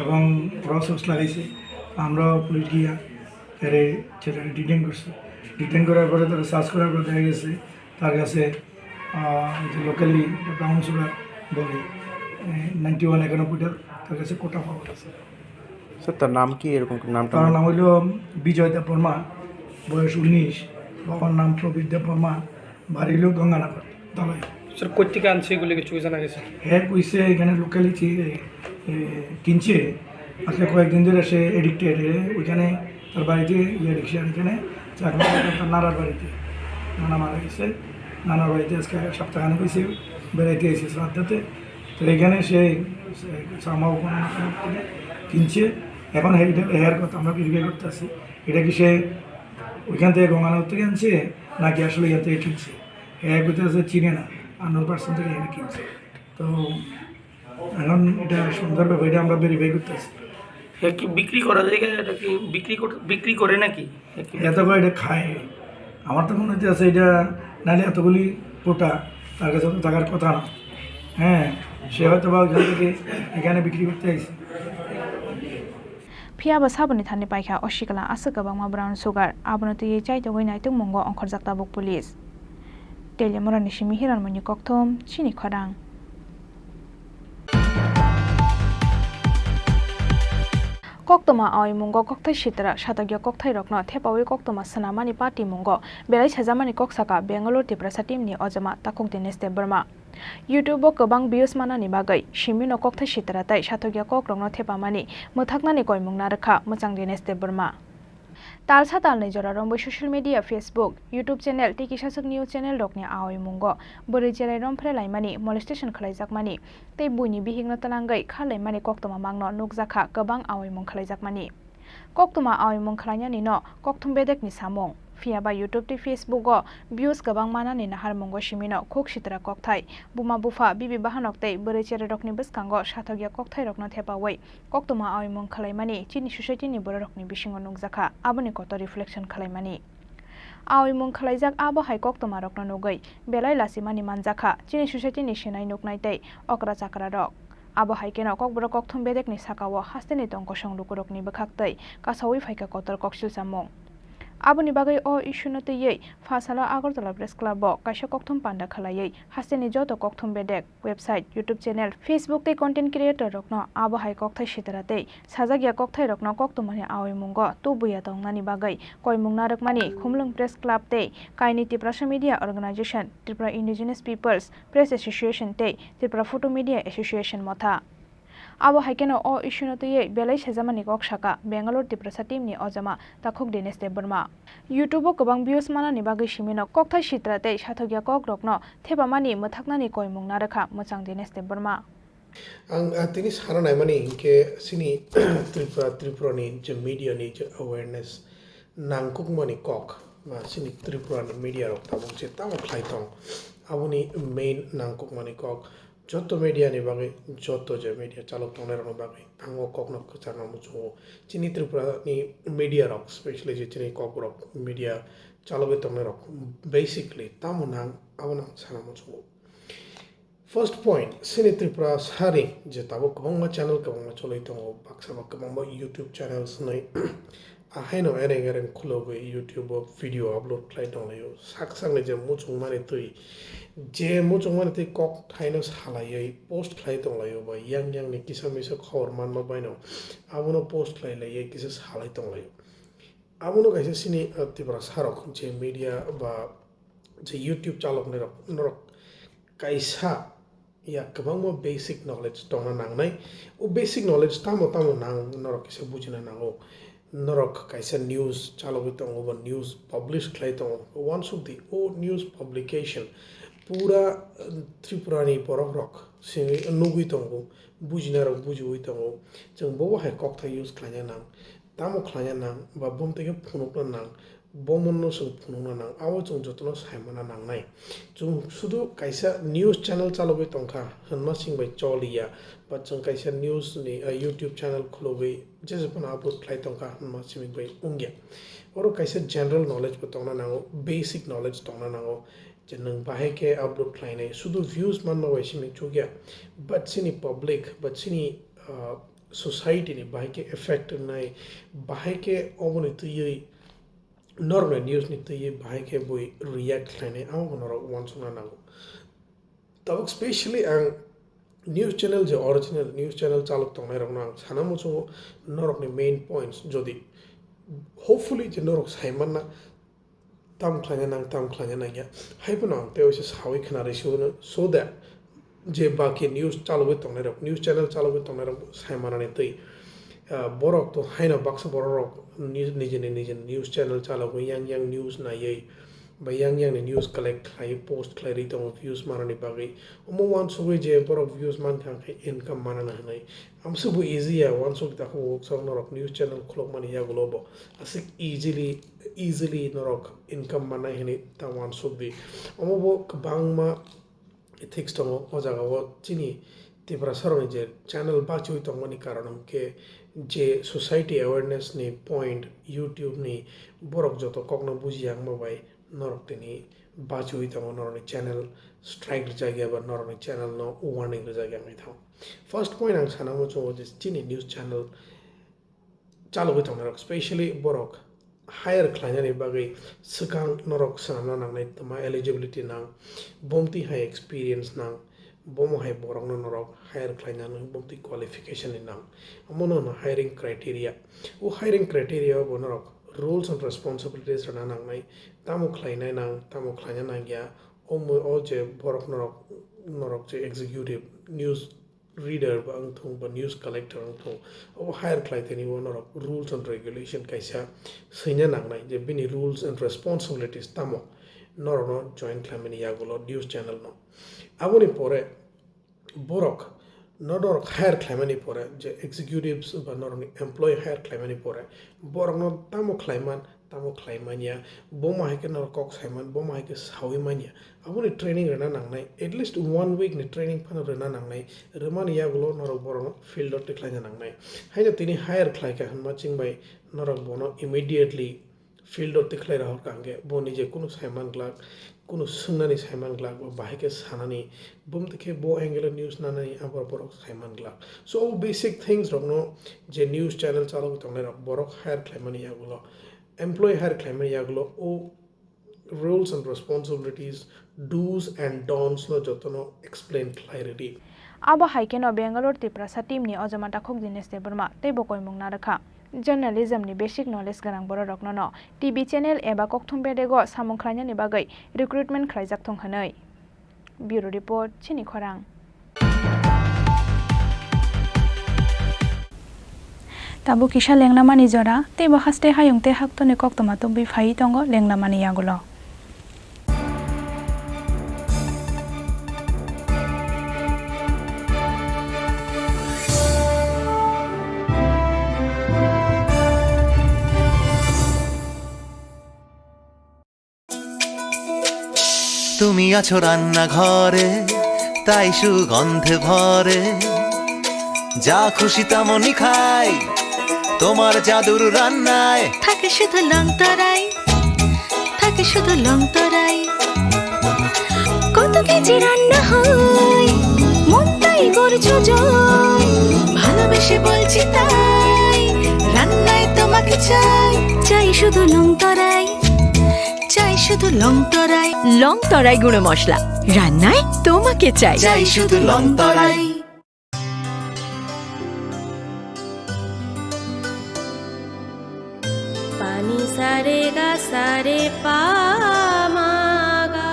এবং প্রসেস লাগাইছি আমরা পুলিশ গিয়া এর ছেলেকে ডিটেন করার পরে তারা সার্চ করার পর দেখা গেছে তার কাছে যে লোকালি ব্রাউন সুগার বলে 91 তার কাছে কোটা পাওয়া গেছে স্যার তার নাম কি এরকম নামটা তার নাম হইল বিজয় দেববর্মা বয়স 19 বাবার নাম প্রবীর দেববর্মা বাড়ি হইল গঙ্গানগর দালাই স্যার কোথেকে আনছে এগুলি কিছু জানা গেছে হ্যাঁ কইছে এখানে লোকালি কিনছে আজকে কয়েকদিন ধরে সে এডিক্টেড ওইখানে তার বাড়িতে এডিকশন এখানে তার নানার বাড়িতে নানা মারা গেছে নানার বাড়িতে আজকে সপ্তাহখানে কইছে বেড়াইতে এসে শ্রাদ্ধাতে তো এখানে সে সামাও কিনছে এখন হেয়ার কথা আমরা ভেরিফাই করতে আসি এটা কি সে ওইখান থেকে গঙ্গানগর থেকে আনছে নাকি আসলে এখান থেকে কিনছে হেয়ার করতে আছে চিনে না আননোন পার্সন থেকে এখানে কিনছে তো এখন এটা সুন্দর ব্যাপার এটা আমরা ভেরিফাই করতে আসি কি বিক্রি করা যায় এটা কি বিক্রি করে নাকি এত করে এটা খায় আমার তো মনে হচ্ছে আছে এটা নাহলে এতগুলি পোটা তার কাছে তো থাকার কথা না হ্যাঁ সে হয়তো বা ওইখান থেকে এখানে বিক্রি করতে আসছে phiaba sabani thani paikha oshikala asakabangma brown sugar abonoti ye chai togoi nai tung mongo onkhor jakta buk police teljamura nishimi hiran mani kokthom chini khorang koktoma awi mungo kokthai sitra satagya kokthai rokno thepawi koktoma sanamani party mungo belai sajamani koksaka Bangalore Tripura team ni ojama takok Dinesh Debarma YouTube kobang views manani bagai shimino kokthai sitra tai satagya kokrokno thepamani muthaknani koimungna rakha muchang Dinesh Debarma Talsa talnai jora rombo social media Facebook YouTube channel tiki shasuk news channel rokni awi mungo bori jerai romphre laimani molestation khlaijakmani tei buini bihingno talangai khalaimani koktoma mangno nukjakha kobang awi mung khlaijakmani koktoma awi mung khlainani no kokthum bedek ni samung phiaba YouTube ti Facebook o views kobang manani nahar mungo shimino khok sitra kokthai buma bufa bibi bahanok tei bori jerai rokni biskango sathogya kokthai rokno thepawai koktoma awi mung khlaimani Chini society ni boro rokni bisingo nukjakha aboni koto reflection khlaimani awi mung khlaijak abo hai koktoma rokno nugai belai lasimani manjakha Chini society ni senai nuknai tei okra chakra rok abo hai keno Kokborok kokthum bedek ni sakao hasteni tongko songlukurok ni bakhaktei kasawi phaika kotor koksil samung Aboni bagai o issue no tei Fasala Agartala Press Club bo kaisa kokthom panda khalayei haseni joto kokthom bedek website YouTube channel Facebook te content creator rokno abo hai kokthai sitarate sajagya kokthai rokno koktomani awi mungo tubuya tongnani bagai koimungna rokmani Khumlung Press Club te kaini Tripura Media Organization Tripura Indigenous Peoples Press Association te Tripura Photo Media Association motha abo haikeno o issue no tei belai sejamani kok saka Bangalore Tripura team ni ojama takhok Dinesh Deborma YouTube o gobang views manani bagai simino kokthai sitrate sathogya kok rokno thebamani mothaknani koimungna rakha mochang Dinesh Deborma ang tini saranai mani ke sini Tripura ni je media ni je awareness nangkuk mani kok ma sini Tripura ni media rok tabung che tamo khlaitong abuni main nangkuk mani kok joto media ni bagai joto je media chalok toner no bagai ango kok no kachana mucho chini Tripura ni media rok especially je chini Kokborok media chaloge toner rok basically tamo nang abuna sana mucho first point sini Tripura sari je tabo kabangma channel kabangma choloi tongo baksaba kabangma YouTube channels nai ahaino ereng khulogo YouTube video upload klai tonglayo saksang ne je muchung mane tui je muchung mane tui kok thaino salai post klai tonglayo ba yang ne kisamisa khor man ma baino abuno post klai lai kisa salai tonglayo abuno kaisa sini Tripura sarok je media ba je YouTube chalok ne norok kaisa ya kabangma basic knowledge tongna nangnai o basic knowledge tamo nang norok kisa bujina nango norok kaisa news chalogi tongo ba news publish klai tongo one of the old news publication pura Tripura ni borok rok singi nugui tongo bujina rok bujui tongo jeng bo hai kok tha use klanya nang tamo klanya nang ba bom tege phunuk nang bomon sung phunuk nang awo chung jotno saimana nang nai chung sudu kaisa news channel chalogi tongkha hanma sing bai choliya ba chung kaisa news ni YouTube channel khulogi jese pana upload klai tongkha hanma sing bai ungya oro kaisa general knowledge ba tongna nango basic knowledge tongna nango je nang bahe ke upload klai nai sudu views man ma bai sing chugya but sini public but sini society ni bahe ke effect nai bahe ke oboni tu normal news ni to ye bhai ke boy react lane am gonoro once na nango tabuk especially ang news channel je original news channel chalok tongnai rok nang sana mo chu norok ni main points jodi hopefully je norok saiman na tam khlanya na ya haipuna te ose sawi khna re so that je baki news chalok tongnai rok news channel chalok tongnai rok saiman ne tei borok to haina baksa borok nije news channel chalo yang news na ye ba yang ni news collect khai post khai tong views marani bagi omo wan so je borok views man thang income manana nai am subu easy ya wan so ta ko so norok news channel khlok mani ya globo asik easily norok income manai hini ta wan so bi omo bo bangma ethics tong o jaga wo chini Tripura sarone je channel ba chui tong mani karanam ke je society awareness ni point YouTube ni borok joto kokno bujiang mobai norok tini ba chui tong norok channel strike jagya ba norok channel no warning jagya mai thau first point ang sana mo cho je chini news channel chalo bi tong norok especially borok higher klanya ni bagai sekang norok sana nang nai tama eligibility nang bomti high experience nang bomo hai borok no norok higher klanya no bomti qualification in nang amono no hiring criteria o hiring criteria bo norok rules and responsibilities rana nang nai tamu khlainai nang tamu khlanya nang ya o je borok norok je executive news reader ba ang thong ba news collector ang thong o higher klaiteni wo norok rules and regulation kaisa sainya nang nai je bini rules and responsibilities tamo norok joint klameni yagulo news channel no aboni pore borok norok higher klameni pore je executives ba norok employee higher klameni pore borok no tamo klaimania boma hake norok kok saiman boma hake sawi mania aboni training rena nangnai at least 1 week ni training phano rena nangnai remani yagulo norok borok field ot klanya nangnai haina tini higher klaika hanma chingbai norok bono immediately field ot khlai rahor kange boni je kuno saiman glak kuno sungnani saiman glak ba bahike sanani bum teke bo angle news nanani abor borok saiman glak so basic things rokno je news channel chalo tongne borok higher klaimani yagulo employee hire claimant yagulo o roles and responsibilities, do's and don'ts no jotono explain clarity. Abo haikeno Bangalore Tiprasa team ni ojamata khok dines te burma tebo koimung na rakha. Journalism ni basic knowledge garang boro rokno no TV channel eba kokthum bedego samung khlaina ni bagai recruitment khlaijak thong hanai. Bureau report Chini Khorang. Tabu kisha lenglamani jora tebo haste hayungte haktone koktoma tumbi phai tongo lenglamani yagulo. তুমি আছো রান্না ঘরে তাই সুগন্ধে ভরে যা খুশি তেমনই খাই তোমার জাদুর রান্নায় থাকে শুধু লংতরাই থাকে শুধু লংতরাই কত কেজি রান্না হয় মন তাই করছো জয় ভালোবেসে বলছি তাই রান্নায় তোমাকে চাই চাই শুধু লংতরাই চাই শুধু লংতরাই লংতরাই গুঁড়ো মশলা রান্নায় তোমাকে চাই চাই শুধু লংতরাই পানি সারে গা সারে পামাগা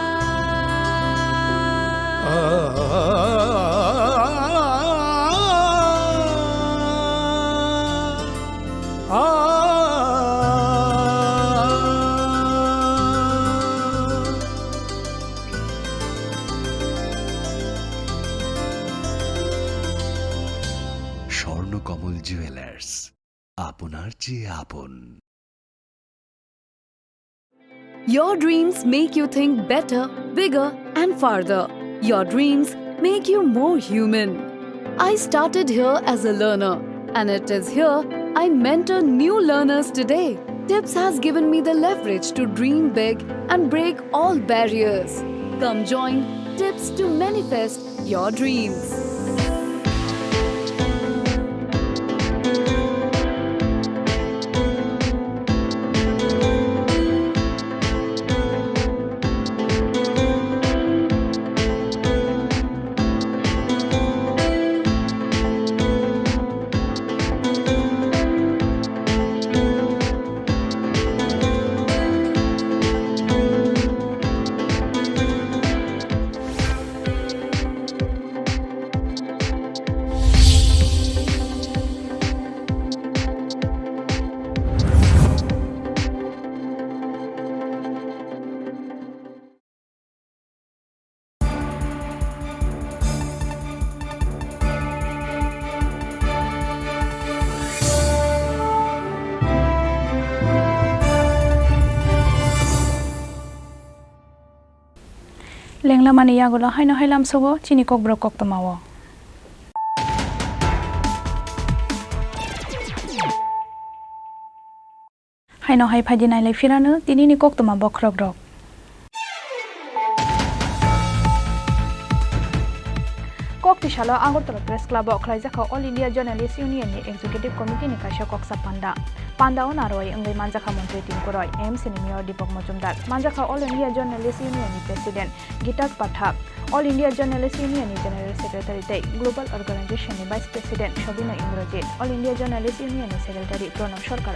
স্বর্ণকমল জুয়েলার্স আপনার চেয়ে আপন Your dreams make you think better, bigger and farther. Your dreams make you more human. I started here as a learner and it is here I mentor new learners today. Tips has given me the leverage to dream big and break all barriers. Come join Tips to manifest your dreams. Lenglamani yagulo haino hailam sogo chini kokborok koktomawo. Haino hai phadi nai lai firano tinini koktoma bokrok rok. Kokti shalo Agartala Press Club khlaijaka All India Journalists Union ni Executive Committee ni kaisa koksa panda. Panda on aroi ngai manjaka mantri tim koroi MC ni Mayor Deepak Majumdar. Manjaka All India Journalists Union ni President Gitak Pathak. All India Journalists Union ni General Secretary tei Global Organization ni Vice President Shobina Indrajit. All India Journalists Union ni Secretary Pranab Sarkar.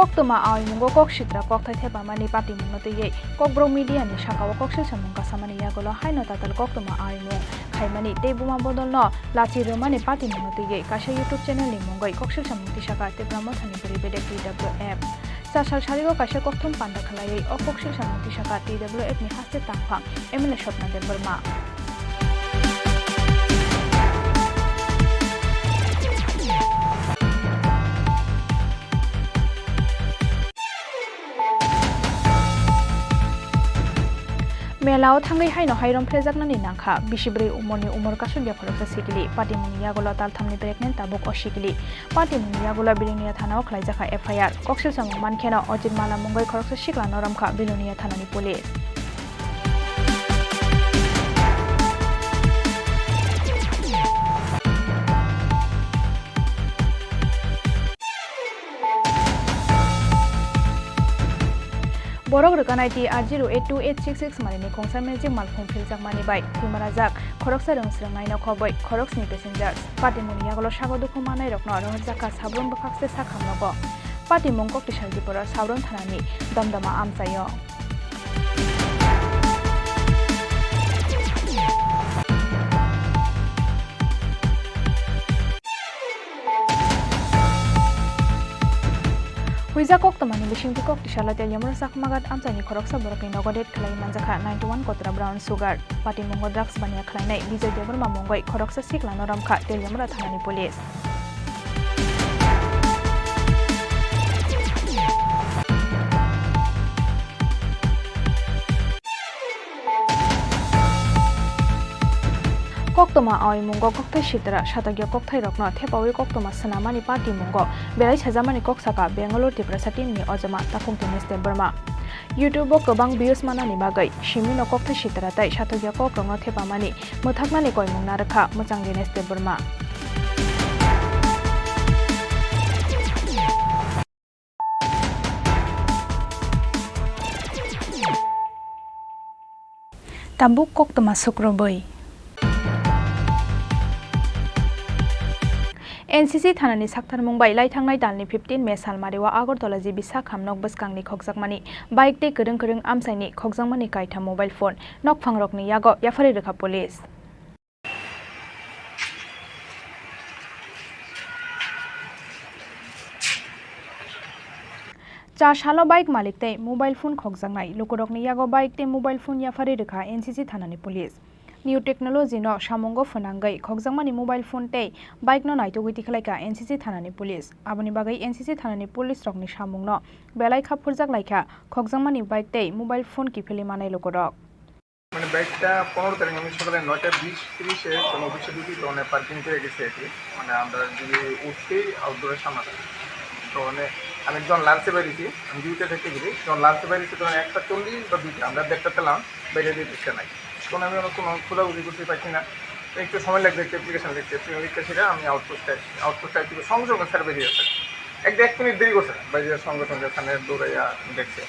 Koktoma ai mungo kokshitra kokthai theba mani party mungote ye Kokborok media ni shakawa kokshil samunga samani yagolo haino tatal koktoma ai mu khaimani tebuma bodolno lachi romani party mungote ye kasha YouTube channel ni mungoi kokshil samunti shaka tebramo thani beri bedek TWF sasal sharigo kasha kokthom panda khalai o kokshil samunti shaka TWF ni haste tangphang emle shopna de burma Melao thangai haino hairom phlejaknani nangkha bisibri umorni umor kasungya khoroksa sikili party mungya gola tal thamni pregnant tabuk osikili party mungya gola biloniya thanao khlaijaka FIR koksil samung mankhena ojit mala mungoi khoroksa sikla noramkha biloniya thanani police borok rekanai ti R082866 mani ni khongsa magic malphung philjak mani bai thimarajak khoroksa rongsrangnai no khoboi khoroksni passengers pati muni yagolo sagodu khumanai rokno rohjaka sabron bakakse sakhamnogo pati mongkok tisal Tripura sabron thanani damdama amsayo Huiza kok temani bising pikok tisala tel yamur sakmagat amsani khoroksa borokni nogodet khlai manjaka 91 kotra brown sugar pati mongo drugs bania khlainai bijay deborma mongoi khoroksa sikla noramkha tel yamura thanani police Koktoma awi mungo kokthai sitra satagya kokthai rokno thepawi koktoma sanamani party mungo belai sajamani koksaka Bangalore Tripura satim ni ojama tapungti neste Burma YouTube gobang views manani bagai shimino kokthai sitra tai satagya kokrongno thepamani muthaknani koimung narakha muchangdi neste Burma Tabuk koktoma sukroboi NCC thanani sakthar mungbai lai thangnai dalni 15 May salmarewa Agartala jibi sakhamnok baskangni khokjakmani bike te kereng amsaini khokjakmani kaitha mobile phone nok phangrokni yago yafari rekha police Cha shalo bike malik te mobile phone khokjaknai lukurokni yago bike te mobile phone yafari rekha NCC thanani police New technology no samongo phanangai khokjakmani mobile phone tei bike no naitogui tikhlaika NCC thanani police aboni bagai NCC thanani police rokni samung no belai kha phurjak laika khokjakmani bike tei mobile phone kifeli manai lokorok মানে বাইকটা 15 তারিখ আমি সকালে 9:20-30 এ কোন অফিসে ঢুকি তো মানে পার্কিং করে গেছে এটি মানে আমরা যদি উঠতেই আউটডোরের সামনে তো মানে আমি যখন লাঞ্চে বেরিয়েছি আমি ডিউটিতে থেকে গেছি যখন লাঞ্চে বেরিয়েছি তখন 1:40 বা 2টা আমরা দেখতে পেলাম বাইরে দিয়ে দিচ্ছে নাই তখন আমি কোনো খোঁজাখুঁজি করতে পারছি না একটু সময় লাগবে একটু অ্যাপ্লিকেশন লিখতে সেটা আমি আউটপোস্টে আসছি সঙ্গে সঙ্গে স্যার বেরিয়ে আসছে এক মিনিট দেরি করছে না বাইরে সঙ্গে সঙ্গে এখানে দৌড়াইয়া দেখছে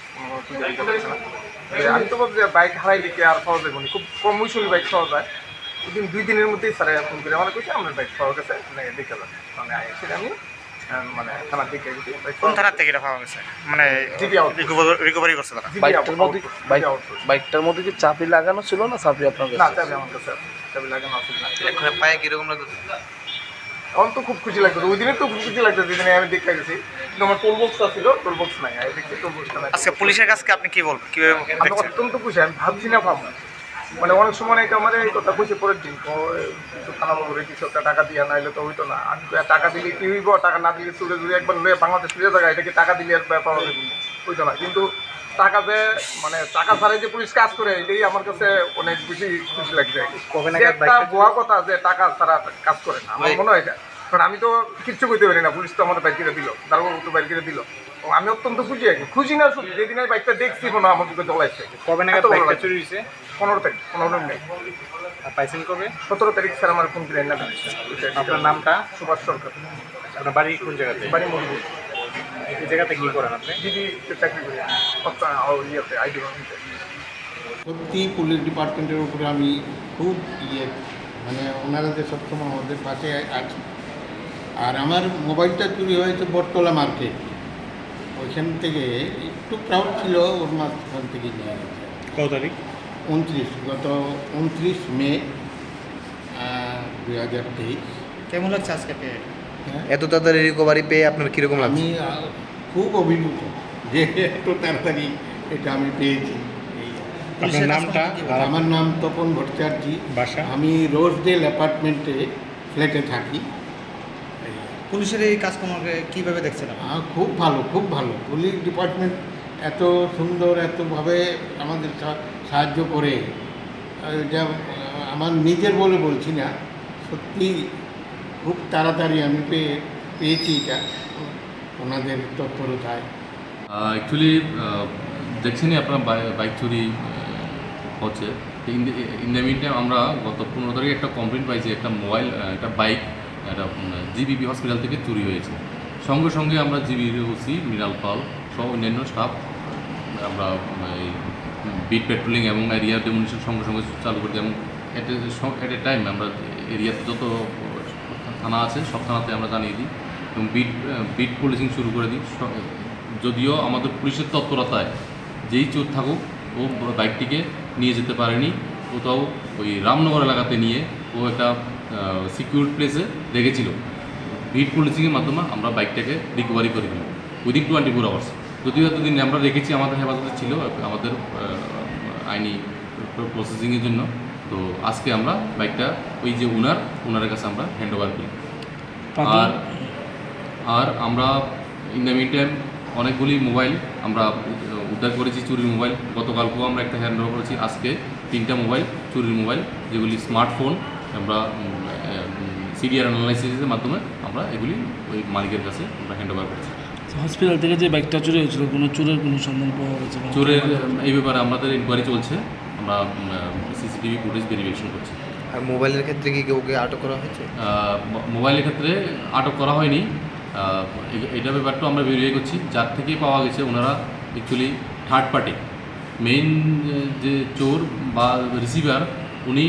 আমি তো ভাবছি বাইক হারাই দিকে আর পাওয়া যাবে খুব কম মৌসুমি বাইক পাওয়া যায় ওদিন 2 দিনের মধ্যেই স্যার ফোন করে আমার কইছে আমার বাইক পাওয়া গেছে দেখে যাবে মানে সেটা আমি মানে থানার দিকে গেছি কোন থানার থেকে এটা পাওয়া গেছে মানে রিকভারি করছে তারা বাইকটার মধ্যে কি চাবি লাগানো ছিল না চাবি আপনার না চাবি আমার কাছে চাবি লাগানো ছিল না এখন পায়ে কিরকম লাগছে আমার তো খুব খুশি লাগতো ওই দিনে তো খুব খুশি লাগতো যেদিনে আমি দেখতে গেছি কিন্তু আমার টোল বক্স ছিল টোল বক্স নাই আমি দেখছি টোল বক্সটা নাই আজকে পুলিশের কাছে আপনি কি বলবেন কিভাবে আমি অত্যন্ত খুশি আমি ভাবছি না পাবো মানে অনেক সময় এটা আমার এই কথা খুশি পরের দিন কিছু থানা বাবুরে কিছু একটা টাকা দিয়ে নাইলে তো হইতো না আমি টাকা দিলে কি হইব টাকা না দিলে চলে যদি একবার লয়ে বাংলাদেশ ফিরে থাকা এটাকে টাকা দিলে আর ব্যাপার হইতো না কিন্তু টাকা যে মানে টাকা ছাড়াই যে পুলিশ কাজ করে এটাই আমার কাছে অনেক বেশি খুশি লাগছে একটা ভুয়া কথা যে টাকা ছাড়া কাজ করে না আমার মনে হয় এটা কারণ আমি তো কিচ্ছু করতে পারি না পুলিশ তো আমার বাইক কিনে দিল দারোগা তো বাইক কিনে দিল আমি অত্যন্ত খুশি আছি খুশি না শুধু যেদিন আমি বাইকটা দেখছি কোনো আমার দিকে জ্বলাইছে কবে নাগাদ বাইকটা চুরি হয়েছে 15 তারিখ 15 মে আর পাইছেন কবে 17 তারিখ স্যার আমার ফোন করে না আপনার নামটা সুভাষ সরকার আপনার বাড়ি কোন জায়গাতে বাড়ি মন্দির এই জায়গাতে কি করেন আপনি দিদি চাকরি করি ইয়েতে আইডি সত্যি পুলিশ ডিপার্টমেন্টের উপরে আমি খুব মানে ওনারা যে সবসময় আমাদের পাশে আছে আর আমার মোবাইলটা চুরি হয়েছে বটতলা মার্কেট ওইখান থেকে একটু ক্রাউড ছিল ওর মাঝখান থেকে নিয়ে গেছে কত তারিখ 29 গত 29 মে 2023 কেমন লাগছে আজকে পেয়ে এত তাড়াতাড়ি রিকভারি পেয়ে আপনার কীরকম লাগছে আমি খুব অভিভূত যে এত তাড়াতাড়ি এটা আমি পেয়েছি আপনার নামটা আমার নাম তপন ভট্টাচার্য বাসা আমি রোজডেল অ্যাপার্টমেন্টে ফ্ল্যাটে থাকি পুলিশের এই কাজকর্মকে কীভাবে দেখছেন খুব ভালো পুলিশ ডিপার্টমেন্ট এত সুন্দর এতভাবে আমাদের সাহায্য করে এটা আমার নিজের বলে বলছি না সত্যি খুব তাড়াতাড়ি আমি পেয়েছি এটা ওনাদের তৎপরতায় অ্যাকচুয়ালি দেখছেনই আপনার বাইক চুরি হচ্ছে ইন দ্য মিন টাইম আমরা গত 15 তারিখে একটা কমপ্লেন পাইছি একটা মোবাইল একটা বাইক একটা জিবিবি হসপিটাল থেকে চুরি হয়েছে সঙ্গে সঙ্গে আমরা জিবি ওসি মৃণাল পাল সহ অন্যান্য স্টাফ আমরা এই বিট পেট্রোলিং এবং এরিয়া ডেমোলিশন সঙ্গে সঙ্গে চালু করি এবং এট এ টাইম আমরা এরিয়াতে যত থানা আছে সব থানাতে আমরা জানিয়ে দিই এবং বিট পুলিশিং শুরু করে দিই। যদিও আমাদের পুলিশের তৎপরতায় যেই চোর থাকুক ও বাইকটিকে নিয়ে যেতে পারেনি, কোথাও ওই রামনগর এলাকাতে নিয়ে ও একটা সিকিউর প্লেসে রেখেছিল। বিট পুলিশিংয়ের মাধ্যমে আমরা বাইকটাকে রিকভারি করে দিলাম উইদিন 24 আওয়ার্স। যদিও এতদিন আমরা রেখেছি, আমাদের হেফাজতে ছিল আমাদের আইনি প্রসেসিংয়ের জন্য। তো আজকে আমরা বাইকটা ওই যে ওনারের কাছে আমরা হ্যান্ড ওভার করি। আর আমরা ইন দ্য মিন টাইম অনেকগুলি মোবাইল আমরা উদ্ধার করেছি, চুরির মোবাইল। গতকালকেও আমরা একটা হ্যান্ড ওভার করেছি। আজকে 3টা মোবাইল, চুরির মোবাইল, যেগুলি স্মার্টফোন, আমরা সিডিআর অ্যানালাইসিসের মাধ্যমে আমরা এগুলি ওই মালিকের কাছে আমরা হ্যান্ড ওভার করছি। হসপিটাল থেকে যে বাইকটা চুরি হয়েছিল কোনো চোরের কোনো সন্ধান পাওয়া গেছে? চোরের এই ব্যাপারে আমাদের ইনকোয়ারি চলছে, আমরা সিসিটিভি ফুটেজ ভেরিফিকেশন করছি। আর মোবাইলের ক্ষেত্রে কি কাউকে আটক করা হয়েছে? মোবাইলের ক্ষেত্রে আটক করা হয়নি, এটা ব্যাপারটা আমরা ভেরিফাই করছি। যার থেকেই পাওয়া গেছে ওনারা অ্যাকচুয়ালি থার্ড পার্টি, মেইন যে চোর বা রিসিভার উনি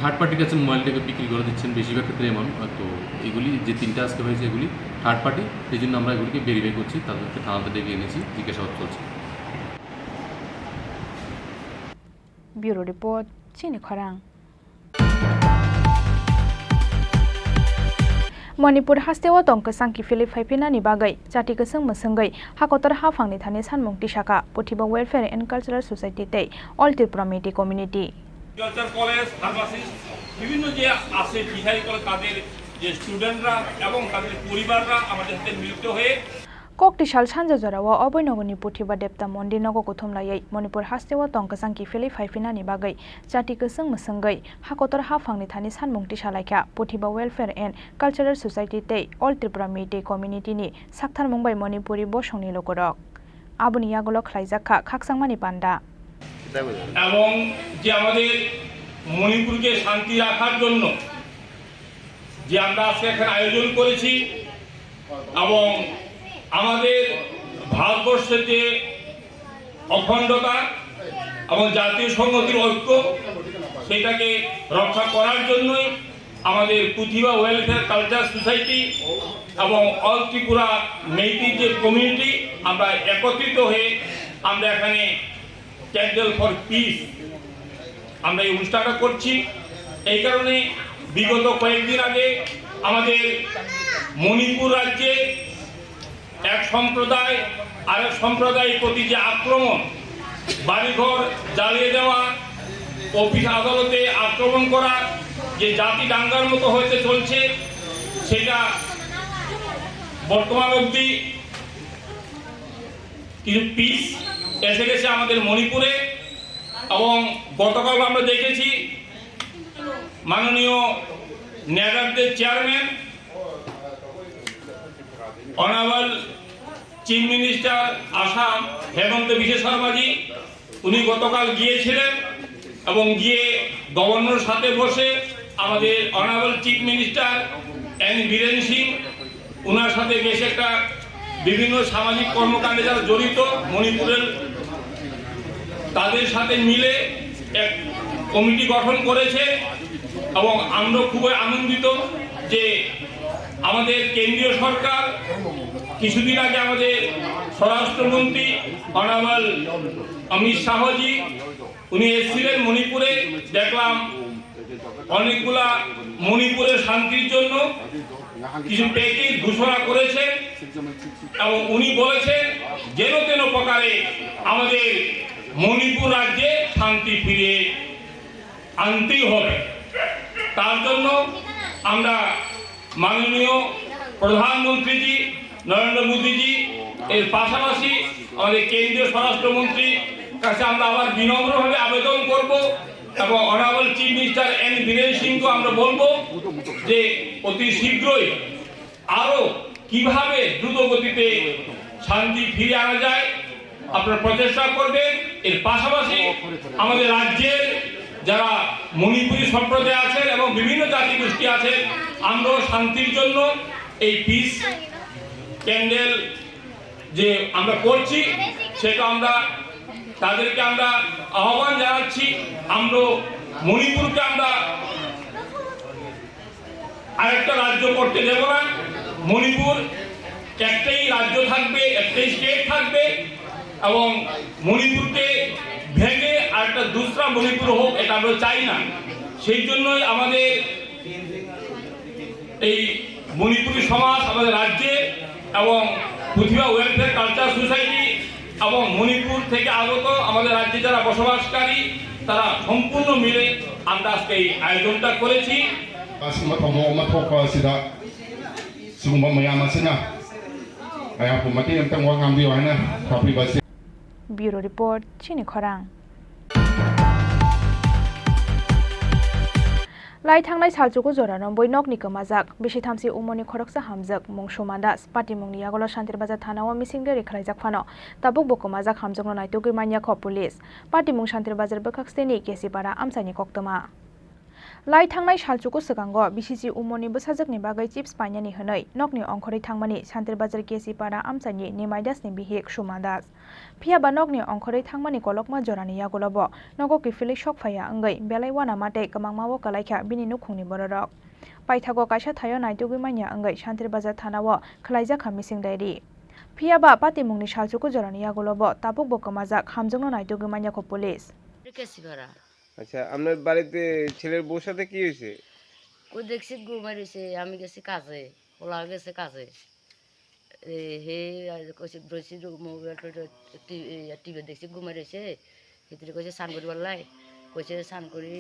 থার্ড পার্টির কাছে মোবাইলটাকে বিক্রি করে দিচ্ছেন বেশিরভাগ ক্ষেত্রে এমন। তো এগুলি যে 3টা আজকে হয়েছে এগুলি থার্ড পার্টি, সেই জন্য আমরা এগুলিকে ভেরিফাই করছি, তাদেরকে থানাতে ডেকে এনেছি, জিজ্ঞাসাবাদ চলছে। ব্যুরো রিপোর্ট, চিনি খরাং। मणिपुर हास्टेव टंक सांकी फिलिप फाइफिनानि बागै जाति गोसों मोसोंगै हाकतर हाफांनि थानि सानमुं टिसाका पथिबा वेलफेयर एंड कल्चरल सोसाइटी ते अल त्रिपुरा मेडि कम्युनिटी কালচার কলেজ ফার্মাসিস্ট বিভিন্ন যে আছে বিহারি কলেজ তাদের যে স্টুডেন্টরা এবং তাদের পরিবাররা আমাদের সাথে মিলিত হয়ে ककटिसाल सानजाजराव अभयनगरनि पथिबा देवता मन्दिर नग गौथमलायै मणिपुर हास्टेव टंक सांकी फिलिप फाइफिनानि बागै जाति गोसों मोसोंगै हाकतर हाफांनि थानि सानमुं टिसालायखा पथिबा वेलफेयर एंड कल्चरल सोसाइटी ते अल त्रिपुरा मेडि कम्युनिटीनि साक्थार मुंबाई मणिपुरी बसंनि लोगरक आबुनि यागल खलाइजाखा खाकसांमानि पान्डा এবং যে আমাদের মণিপুরকে শান্তি রাখার জন্য যে আমরা আজকে এখানে আয়োজন করেছি এবং আমাদের ভারতবর্ষের যে অখণ্ডতা এবং জাতীয় সংহতির ঐক্য সেটাকে রক্ষা করার জন্যই আমাদের প্রতিভা ওয়েলফেয়ার কালচার সোসাইটি এবং অল ত্রিপুরা মেইতি যে কমিউনিটি আমরা একত্রিত হয়ে আমরা এখানে ক্যান্ডেল ফর পিস আমরা এই অনুষ্ঠানটা করছি। এই কারণে বিগত কয়েকদিন আগে আমাদের মণিপুর রাজ্যে এক সম্প্রদায় আরেক সম্প্রদায়ের প্রতি যে আক্রমণ, বাড়িঘর জ্বালিয়ে দেওয়া, অফিস আদালতে আক্রমণ করা, যে জাতি দাঙ্গার মতো হতে চলছে, সেটা বর্তমান অবধি কিছু পিস এসে গেছে আমাদের মণিপুরে। এবং গতকাল আমরা দেখেছি মাননীয় ন্যাডারদের chairman honourable chief minister Assam হেমন্ত বিশ্ব শর্মাজি উনি গতকাল গিয়েছিলেন এবং গিয়ে গভর্নরের সাথে বসে আমাদের honourable chief minister N Biren Singh ওনার সাথে বেশ একটা বিভিন্ন সামাজিক কর্মকাণ্ডে যারা জড়িত মণিপুরের তাদের সাথে মিলে এক কমিটি গঠন করেছে। এবং আমরা খুবই আনন্দিত যে আমাদের কেন্দ্রীয় সরকার কিছুদিন আগে আমাদের স্বরাষ্ট্রমন্ত্রী অনারেবল অমিত শাহজি উনি এসেছিলেন মণিপুরে, দেখলাম অনেকগুলা মণিপুরের শান্তির জন্য কিছু প্যাকেজ ঘোষণা করেছেন এবং উনি বলেছেন যেন তেন প্রকারে আমাদের মণিপুর রাজ্যে শান্তি ফিরিয়ে আনতেই হবে। তার জন্য আমরা মাননীয় প্রধানমন্ত্রীজি নরেন্দ্র মোদীজি এর পাশাপাশি আমাদের কেন্দ্রীয় স্বরাষ্ট্রমন্ত্রীর কাছে আমরা আবার বিনম্রভাবে আবেদন করব এবং honourable chief minister N Biren সিংকে আমরা বলবো যে অতি শীঘ্রই আরো কিভাবে দ্রুত গতিতে শান্তি ফিরিয়ে আনা যায় আপনারা প্রচেষ্টা করবেন। এর পাশাপাশি আমাদের রাজ্যের যারা মণিপুরী সম্প্রদায় আছেন এবং বিভিন্ন জাতি গোষ্ঠী আছেন আমরাও শান্তির জন্য এই পিস ক্যান্ডেল যে আমরা করছি সেটা আমরা তাদেরকে আমরা আহ্বান জানাচ্ছি, আমরা মণিপুরকে আমরা আরেকটা রাজ্য করতে দেব না। মণিপুর একটাই রাজ্য থাকবে, একটাই স্টেট থাকবে এবং মণিপুরকে ভেঙে আরেকটা দুসরা মণিপুর হোক এটা আমরা চাই না। সেই জন্যই আমাদের এই মণিপুরী সমাজ আমাদের রাজ্যে এবং প্রতিভা ওয়েলফেয়ার কালচার সোসাইটি এবং মণিপুর থেকে আগত আমাদের রাজ্যে যারা বসবাসকারী তারা সম্পূর্ণ মিলে আমরা আজকে এই আয়োজনটা করেছি। ব্যুরো রিপোর্ট চিনি খরাং। লাই थांनाय सालजुगु जरानो बयनक नि कमाजाक बेसि थामसि उमनि खरकसा हामजक मुं समादास पार्टी मुंनि आगोलाव शान्तिर बाजार थानाव मिसिंगेरि खालायजाक फानो ताबुक बकमाजाक हामजक नायतुगै मानिया ख पुलिस पार्टी मुं शान्तिर बाजार बखाक्सतेनि केसिपारा आमसानि कक्तमा लाई थांनाय सालजुगु सिगांगो बिसिसि उमनि बसाजकनि बागै चिप्स पाइनानि हनै नकनि अंखरै थांमानि शान्तिर बाजार केसिपारा आमसानि निमाइदासनि बिहिक समादास फियाबा नकनि अंखरै थांमानि कलकमा जरानि यागुलबो नगो किफिलै सकफाया अंगै बेलाय वाना माटे कमांमावो कलाइखा बिनि नुखुंनि बररक पाइथागो काइसा थायो नायतुगै मानिया अंगै शान्तिर बाजार थानाव खलाइजाखा मिसिं डायरी फियाबा पार्टी मुंनि सालजुगु जरानि यागुलबो ताबुक बकमाजाक हामजोंनो नायतुगै मानियाखौ पुलिस। আচ্ছা, আপনার বাড়িতে ছেলের বউর সাথে কি হয়েছে? ও দেখছি ঘুমাই রয়েছে, আমি গেছি কাজে, ওলা গেছে কাজে, হে রয়েছি মোবাইল টিভি দেখছি ঘুমাই রয়েছে, ভিতরে কইছে স্নান করি বললাই, কইছে স্নান করি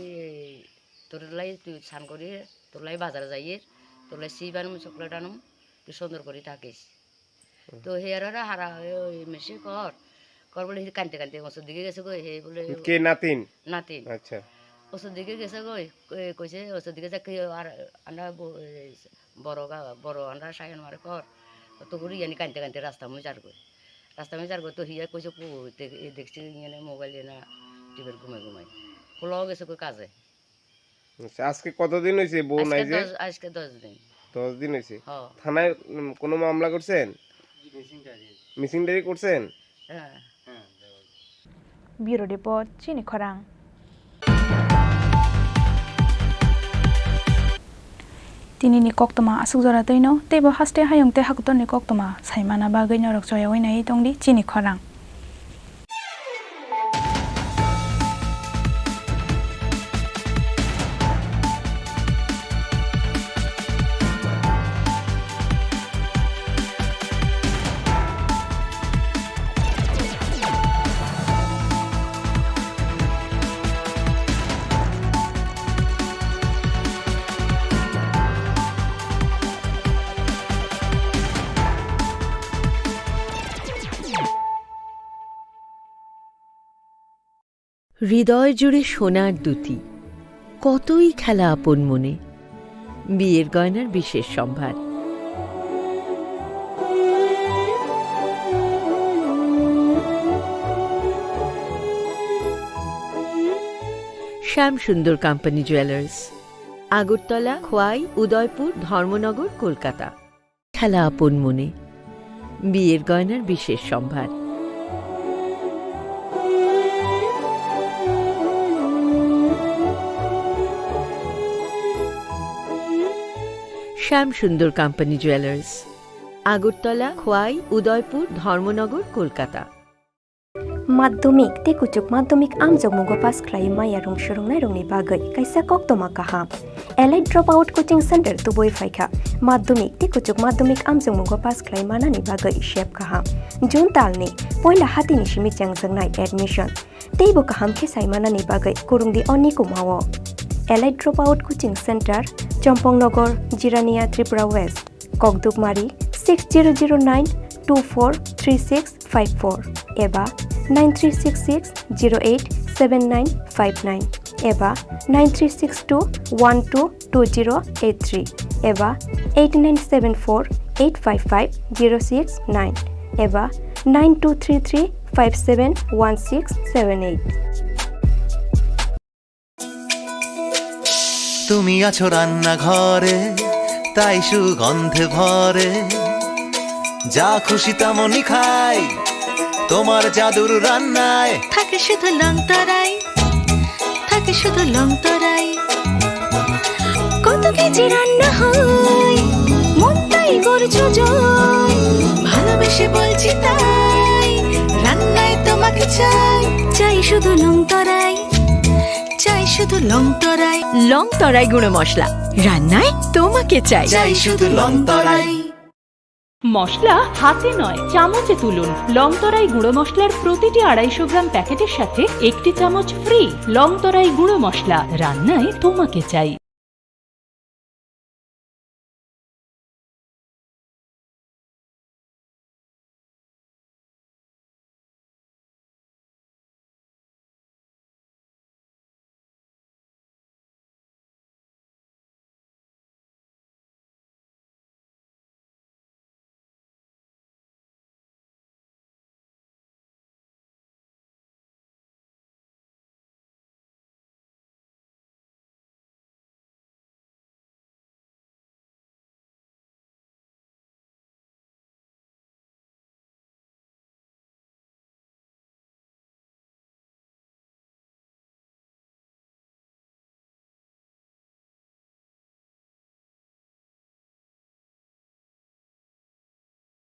তোর লাই তুই স্নান করি তোর লাই বাজারে যাইয়ে তোর লাই সিপ আনুম চকলেট আনুম তুই সুন্দর করে থাকিস। তো হে আর হারা ওই মেশে কর বলে কানতে কানতে ওষুধ দিকে গেছে গই, হে বলে কে নাতিন? নাতিন। আচ্ছা, ওষুধ দিকে গেছে গই, কইছে ওষুধ দিকে যা আর আন্ডা বড় আন্ডা সায়ন মারে কর তো করি জানি কানতে কানতে রাস্তা মই যার গই তো হিয়া কইছে দেখছি ইয়ে মোবাইল না টিভির ঘুমাই খোলাও গেছে কই কাজে। আজকে কতদিন হয়েছে বউ নাই যে? আজকে 10 দিন। 10 দিন হয়েছে। থানায় কোনো মামলা করছেন? মিসিং ডায়েরি করছেন? হ্যাঁ। ব্যুরো রিপোর্ট চিনি খরাং। tinini koktoma asuk jora toino tebo haste hayongte hakutoni koktoma saimana bagoi norok joyawai nai tongdi chini khorang. হৃদয় জুড়ে সোনার দুটি কতই খেলা আপন মনে বিয়ের গয়নার বিশেষ সম্ভার শ্যাম সুন্দর কোম্পানি জুয়েলার্স আগরতলা খোয়াই উদয়পুর ধর্মনগর কলকাতা খেলা আপন মনে বিয়ের গয়নার বিশেষ সম্ভার শ্যাম সুন্দর কোম্পানি জুয়েলার্স আগরতলা খোয়াই উদয়পুর ধর্মনগর কলকাতা माध्यमिक ते कुचुक माध्यमिक आमजोग मुगो पास खाई माया रुम सुरुंगनाय रुंगनि बागै कायसा कक्तमा काहाम elite drop out coaching centre तुबोय फायखा माध्यमिक ते कुचुक माध्यमिक आमजोग मुगो पास खाई मानानि बागै शेप काहाम जुन तालनि पयला हातिनि सिमि चेंगजोंनाय एडमिशन तेबो काहाम खेसाय मानानि बागै कुरुंगदि अनि कुमावो elite drop out coaching centre Champaknagar Jirania Tripura west ककदुकमारी 6009243654 एबा 9366087959 एबा 9362122083 एबा 8974855069 एबा 9233571678 তুমি আছো রান্না ঘরে তাই সুগন্ধে ভরে যা খুশি তেমনই খাই তোমার জাদুর রান্নায় থাকে শুধু লং তরাই, থাকে শুধু লং তরাই। কত কেজি রান্না হয়, মনটাই করছো জয়। ভালোবেসে বলছি তাই, রান্নায় তোমাকে চাই, চাই শুধু লং তরাই, চাই শুধু লং তরাই। লং তরাই গুঁড়ো মশলা, রান্নায় তোমাকে চাই, চাই শুধু লং তরাই। মশলা হাতে নয় চামচে তুলুন। লংতরাই গুঁড়ো মশলার প্রতিটি 250 গ্রাম প্যাকেটের সাথে 1টি চামচ ফ্রি। লংতরাই গুঁড়ো মশলা, রান্নায় তোমাকে চাই।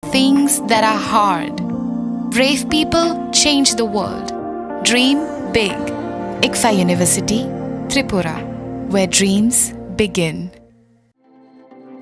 Things that are hard. Brave people change the world. Dream big. ICFA University, Tripura, where dreams begin.